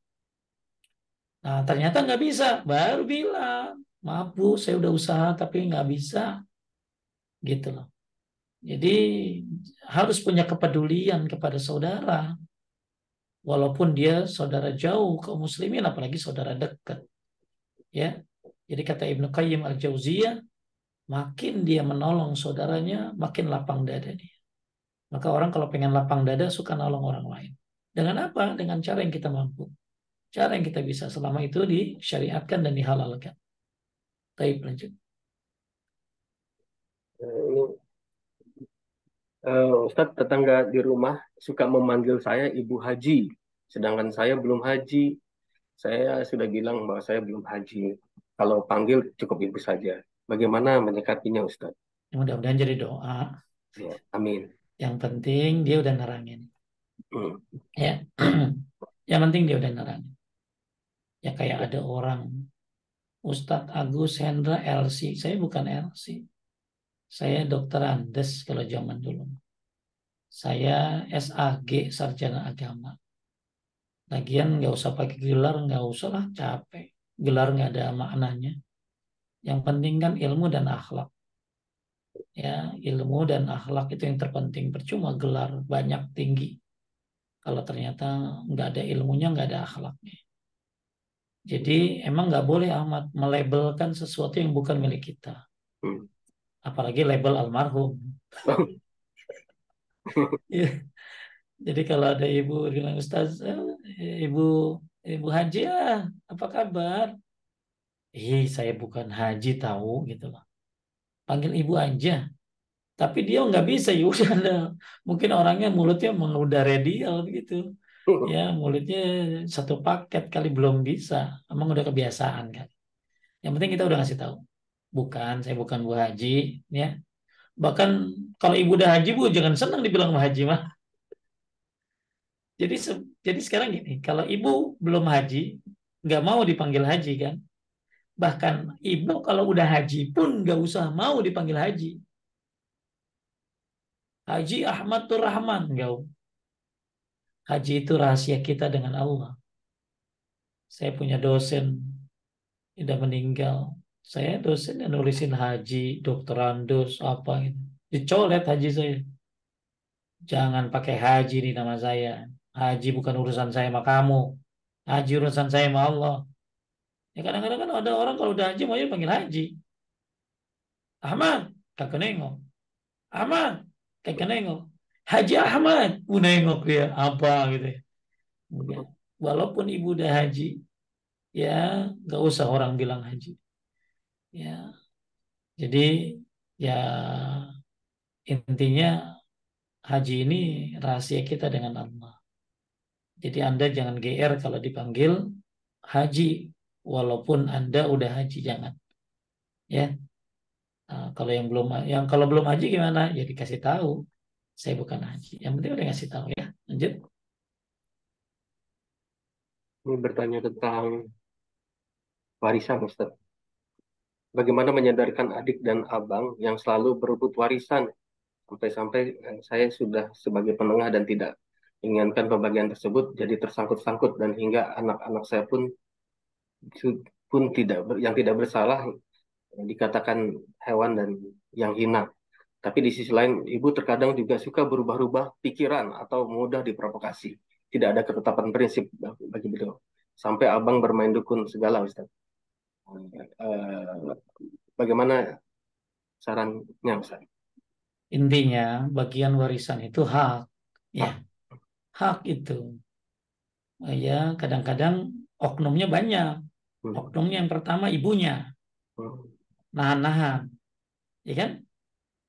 Speaker 2: Nah, ternyata nggak bisa. Baru bilang, maaf Bu, saya udah usaha tapi nggak bisa. Gitu loh. Jadi harus punya kepedulian kepada saudara. Walaupun dia saudara jauh kaum muslimin, apalagi saudara dekat. Ya, jadi kata Ibnu Qayyim al-Jauziyah, makin dia menolong saudaranya, makin lapang dada dia. Maka orang kalau pengen lapang dada suka nolong orang lain. Dengan apa? Dengan cara yang kita mampu. Cara yang kita bisa selama itu disyariatkan dan dihalalkan. Baik, lanjut.
Speaker 1: Ini Ustadz, tetangga di rumah suka memanggil saya Ibu Haji, sedangkan saya belum haji. Saya sudah bilang bahwa saya belum haji. Kalau panggil cukup Ibu saja. Bagaimana menyikapinya, Ustadz?
Speaker 2: Mudah-mudahan jadi doa.
Speaker 1: Ya, amin.
Speaker 2: Yang penting dia udah nerangin.
Speaker 1: Hmm.
Speaker 2: Ya. Yang penting dia udah nerangin. Ya kayak
Speaker 1: Ya.
Speaker 2: ada orang, Ustadz Agus Hendra LC. Saya bukan LC. Saya dokter Andes kalau zaman dulu. Saya SAG, Sarjana Agama. Lagian nggak usah pakai gelar, nggak usah lah, capek. Gelar nggak ada maknanya. Yang penting kan ilmu dan akhlak. Ya, ilmu dan akhlak itu yang terpenting. Percuma gelar banyak tinggi. Kalau ternyata nggak ada ilmunya, nggak ada akhlaknya. Jadi emang nggak boleh amat melabelkan sesuatu yang bukan milik kita.
Speaker 1: Hmm.
Speaker 2: Apalagi label almarhum. Ya, jadi kalau ada ibu bilang Ustaz, ibu ibu Haji apa kabar? Saya bukan Haji tahu gitu loh. Panggil ibu aja. Tapi dia nggak bisa ya udah mungkin orangnya mulutnya mengudah radial begitu. Ya mulutnya satu paket kali belum bisa. Emang udah kebiasaan kan. Yang penting kita udah ngasih tahu. Bukan, saya bukan Bu Haji, ya. Bahkan kalau ibu udah haji, Bu, jangan senang dibilang Bu Haji mah. Jadi jadi sekarang gini, kalau ibu belum haji, nggak mau dipanggil haji kan. Bahkan ibu kalau udah haji pun nggak usah mau dipanggil haji. Haji Ahmad Rahman, enggak. Haji itu rahasia kita dengan Allah. Saya punya dosen, udah meninggal. Saya dosen yang nulisin haji, dokterandus, apa gitu. Dicolet haji saya. Jangan pakai haji di nama saya. Haji bukan urusan saya sama kamu. Haji urusan saya sama Allah. Ya kadang-kadang kan ada orang kalau udah haji maunya panggil haji. Ahmad, kakak nengok. Ahmad, kakak nengok. Haji Ahmad, nengok dia apa gitu ya. Enggak. Walaupun ibu udah haji, ya nggak usah orang bilang haji. Ya, jadi ya intinya haji ini rahasia kita dengan Allah. Jadi Anda jangan GR kalau dipanggil haji, walaupun Anda udah haji jangan. Ya, nah, kalau belum haji gimana? Ya dikasih tahu, saya bukan haji. Yang penting udah ngasih tahu ya. Lanjut.
Speaker 1: Ini bertanya tentang warisan, Ustadz. Bagaimana menyadarkan adik dan abang yang selalu berebut warisan sampai-sampai saya sudah sebagai penengah dan tidak menginginkan pembagian tersebut jadi tersangkut-sangkut dan hingga anak-anak saya pun yang tidak bersalah dikatakan hewan dan yang hina. Tapi di sisi lain ibu terkadang juga suka berubah-ubah pikiran atau mudah diprovokasi. Tidak ada ketetapan prinsip bagi beliau. Sampai abang bermain dukun segala, Ustaz. Eh, Bagaimana sarannya, Ustaz?
Speaker 2: Intinya bagian warisan itu hak, ya
Speaker 1: Ah,
Speaker 2: hak itu. Ya kadang-kadang oknumnya banyak.
Speaker 1: hmm,
Speaker 2: Oknumnya yang pertama ibunya
Speaker 1: hmm,
Speaker 2: nahan-nahan, ya kan?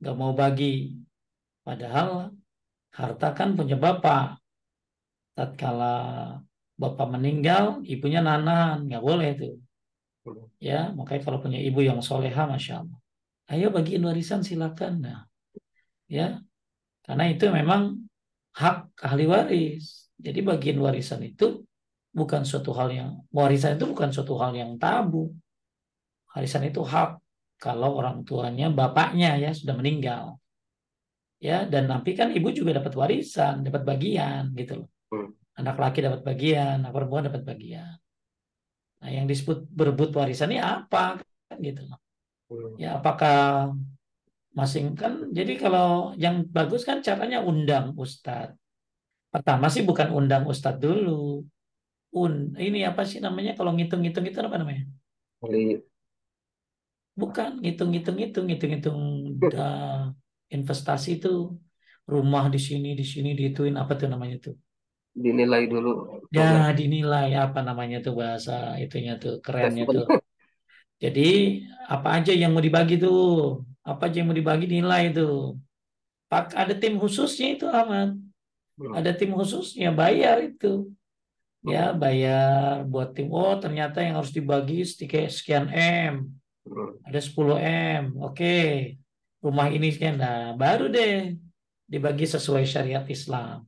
Speaker 2: nggak mau bagi. Padahal harta kan punya bapak. Tatkala bapak meninggal, ibunya nahan, nggak boleh tuh. Ya, makanya kalau punya ibu yang soleha, masya Allah, ayo bagiin warisan silakan. Nah, ya, karena itu memang hak ahli waris. Jadi bagian warisan itu bukan suatu hal yang warisan itu bukan suatu hal yang tabu. Warisan itu hak kalau orang tuanya bapaknya ya sudah meninggal. Ya, dan nanti kan ibu juga dapat warisan, dapat bagian gitu loh.
Speaker 1: Hmm.
Speaker 2: Anak laki dapat bagian, anak perempuan dapat bagian. Nah, yang disebut berebut warisan ini apa kan gitu loh.
Speaker 1: Hmm.
Speaker 2: Ya, apakah masing kan jadi kalau yang bagus kan caranya undang ustadz. Pertama sih bukan undang ustadz dulu. Ini apa sih namanya kalau ngitung-ngitung itu apa namanya?
Speaker 1: Ahli.
Speaker 2: Bukan ngitung-ngitung investasi itu rumah di sini dihituin apa tuh namanya tuh?
Speaker 1: Dinilai dulu
Speaker 2: Ya
Speaker 1: program
Speaker 2: dinilai apa namanya tuh bahasa itunya tuh kerennya tuh.
Speaker 1: assessment.
Speaker 2: Jadi apa aja yang mau dibagi tuh, apa aja yang mau dibagi nilai tuh. Pak ada tim khususnya itu aman.
Speaker 1: Hmm.
Speaker 2: Ada tim khususnya bayar itu. Ya
Speaker 1: Hmm.
Speaker 2: bayar buat tim. Oh ternyata yang harus dibagi sekian M.
Speaker 1: Hmm.
Speaker 2: Ada 10 M. Oke. Rumah ini sekian. Nah, baru deh dibagi sesuai syariat Islam.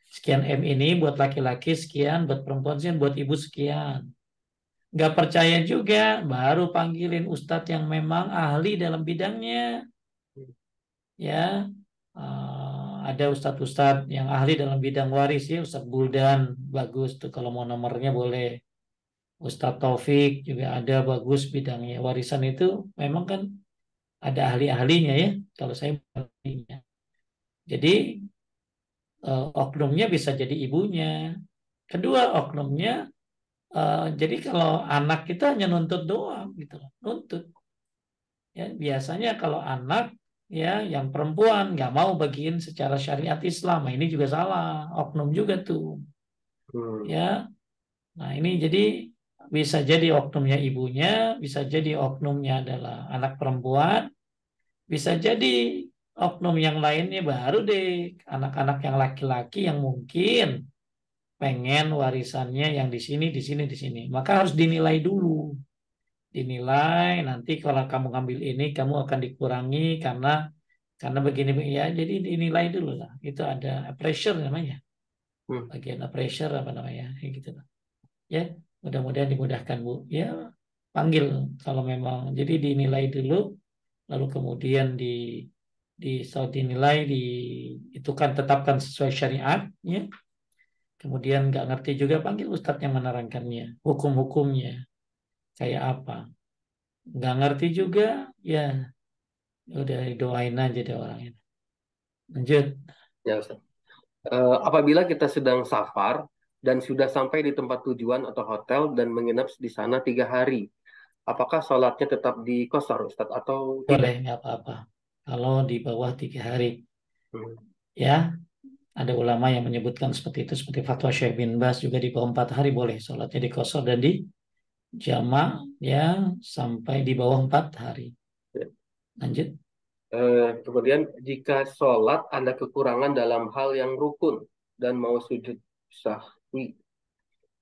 Speaker 2: Sekian M ini buat laki-laki sekian, buat perempuan sekian, buat ibu sekian. Nggak percaya juga, baru panggilin ustadz yang memang ahli dalam bidangnya. Ya, ada ustadz-ustadz yang ahli dalam bidang waris ya, Ustadz Buldan, bagus tuh kalau mau nomornya boleh. Ustadz Taufik juga ada bagus bidangnya. Warisan itu memang kan ada ahli-ahlinya ya. Kalau saya bukan ahlinya. Jadi oknumnya bisa jadi ibunya. Kedua oknumnya, jadi kalau anak kita hanya nuntut doang gitu loh, nuntut. Ya, biasanya kalau anak ya yang perempuan nggak mau bagiin secara syariat Islam, nah, ini juga salah, oknum juga tuh.
Speaker 1: Hmm.
Speaker 2: Ya, nah ini jadi bisa jadi oknumnya ibunya, bisa jadi oknumnya adalah anak perempuan, bisa jadi oknum yang lainnya baru deh anak-anak yang laki-laki yang mungkin pengen warisannya yang di sini, di sini, di sini. Maka harus dinilai dulu. Dinilai nanti kalau kamu ngambil ini kamu akan dikurangi karena begini ya. Jadi dinilai dulu lah. Itu ada pressure namanya.
Speaker 1: Hmm.
Speaker 2: Bagian pressure apa namanya? Kayak gitu lah. Ya, mudah-mudahan dimudahkan Bu. Ya, panggil kalau memang. Jadi dinilai dulu lalu kemudian saat dinilai itu kan tetapkan sesuai syariat ya. Kemudian nggak ngerti juga panggil ustadz yang menerangkannya, hukum-hukumnya kayak apa. Nggak ngerti juga, ya udah doain aja deh orangnya. Lanjut,
Speaker 1: Ya, Ustaz. Apabila kita sedang safar dan sudah sampai di tempat tujuan atau hotel dan menginap di sana 3 hari, apakah sholatnya tetap di qasar, Ustaz, atau
Speaker 2: boleh
Speaker 1: tidak?
Speaker 2: nggak apa-apa. Kalau di bawah 3 hari,
Speaker 1: Hmm.
Speaker 2: ya ada ulama yang menyebutkan seperti itu, seperti fatwa Syekh bin Bas juga di bawah 4 hari boleh sholatnya di qasar dan di jama ya sampai di bawah 4 hari.
Speaker 1: Ya.
Speaker 2: Lanjut,
Speaker 1: Kemudian jika sholat ada kekurangan dalam hal yang rukun dan mau sujud sahwi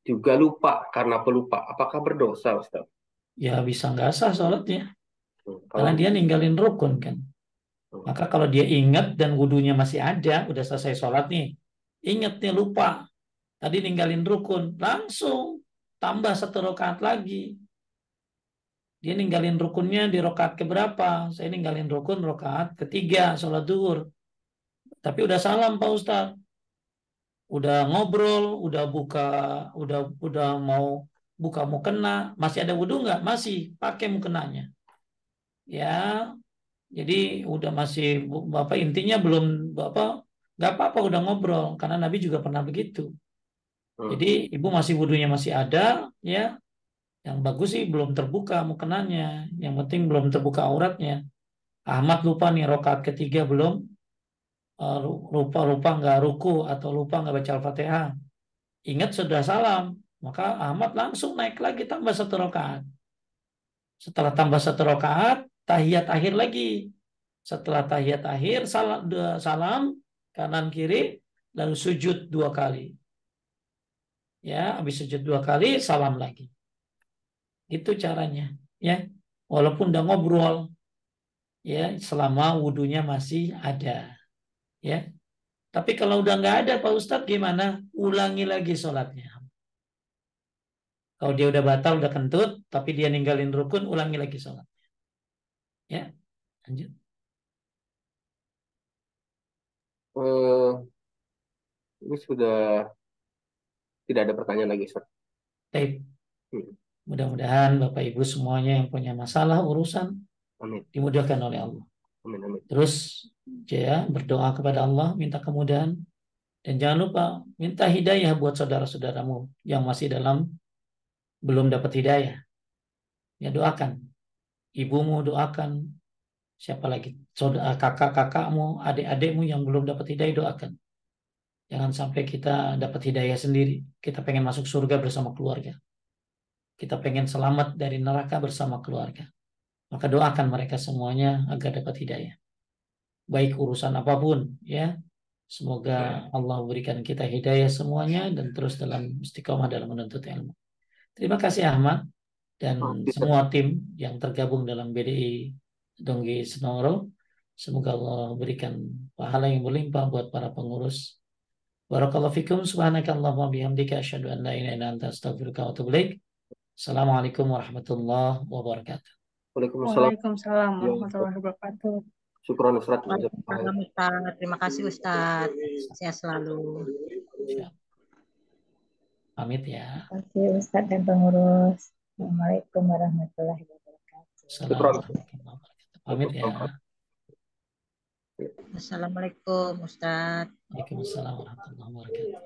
Speaker 1: juga lupa karena pelupa, apakah berdosa, Ustaz?
Speaker 2: ya bisa nggak sah sholatnya
Speaker 1: Kalau
Speaker 2: karena dia
Speaker 1: begitu.
Speaker 2: ninggalin rukun kan.
Speaker 1: Hmm.
Speaker 2: Maka kalau dia ingat dan wudhunya masih ada, udah selesai sholat nih, ingat nih lupa, tadi ninggalin rukun, langsung tambah 1 rakaat lagi. Dia ninggalin rukunnya di rakaat keberapa? Saya ninggalin rukun rakaat ketiga sholat duhur. Tapi udah salam Pak Ustadz, udah ngobrol, udah mau buka mukena, masih ada wudhu nggak? Masih, pakai mukenanya. Ya, jadi udah masih Bapak intinya belum Bapak nggak apa-apa udah ngobrol karena Nabi juga pernah begitu.
Speaker 1: Hmm.
Speaker 2: Jadi ibu masih wudhunya masih ada ya. Yang bagus sih belum terbuka mukenanya. Yang penting belum terbuka auratnya. Ahmad lupa nih rokaat ketiga belum lupa nggak ruku atau lupa nggak baca Al-Fatihah. Ingat sudah salam, maka Ahmad langsung naik lagi tambah 1 rakaat. Setelah tambah 1 rakaat, tahiyat akhir lagi. Setelah tahiyat akhir, salam kanan kiri, lalu sujud 2 kali. Ya, habis sujud 2 kali, salam lagi. Itu caranya. Ya, walaupun udah ngobrol, ya, selama wudhunya masih ada. Ya, tapi kalau udah nggak ada Pak Ustadz gimana? Ulangi lagi sholatnya. Kalau dia udah batal, udah kentut, tapi dia ninggalin rukun, ulangi lagi sholat. Ya, lanjut.
Speaker 1: Eh, ini sudah tidak ada pertanyaan lagi, Ustaz.
Speaker 2: Baik.
Speaker 1: Hmm.
Speaker 2: Mudah-mudahan Bapak Ibu semuanya yang punya masalah urusan
Speaker 1: Amin.
Speaker 2: dimudahkan oleh Allah.
Speaker 1: Amin. Amin.
Speaker 2: Terus ya berdoa kepada Allah, minta kemudahan, dan jangan lupa minta hidayah buat saudara-saudaramu yang masih belum dapat hidayah. Ya doakan, ibumu doakan, siapa lagi, saudara, kakak-kakakmu, adik-adikmu yang belum dapat hidayah doakan. Jangan sampai kita dapat hidayah sendiri. Kita pengen masuk surga bersama keluarga. Kita pengen selamat dari neraka bersama keluarga. Maka doakan mereka semuanya agar dapat hidayah. Baik urusan apapun, ya. Semoga Allah berikan kita hidayah semuanya dan terus dalam istiqomah dalam menuntut ilmu. Terima kasih Ahmad dan
Speaker 1: Oh, Ustaz.
Speaker 2: semua tim yang tergabung dalam BDI Donggi Senoro. Semoga Allah berikan pahala yang berlimpah buat para pengurus. Barakallahu fikum, subhanakallahumma bihamdika asyhadu an la ilaha illa anta astaghfiruka wa atubu ilaik. Assalamualaikum warahmatullahi wabarakatuh.
Speaker 1: Waalaikumsalam.
Speaker 3: Waalaikumsalam
Speaker 1: Ya,
Speaker 3: warahmatullahi wabarakatuh.
Speaker 1: syukran Ustaz.
Speaker 3: Waalaikumsalam Ustaz. Terima kasih Ustaz. Sehat selalu.
Speaker 2: Siap. Pamit ya.
Speaker 4: Terima kasih Ustadz dan pengurus. Assalamualaikum warahmatullahi wabarakatuh.
Speaker 2: Assalamualaikum warahmatullahi wabarakatuh. Pamit ya.
Speaker 3: Assalamualaikum Ustaz.
Speaker 2: Waalaikumsalam warahmatullahi wabarakatuh.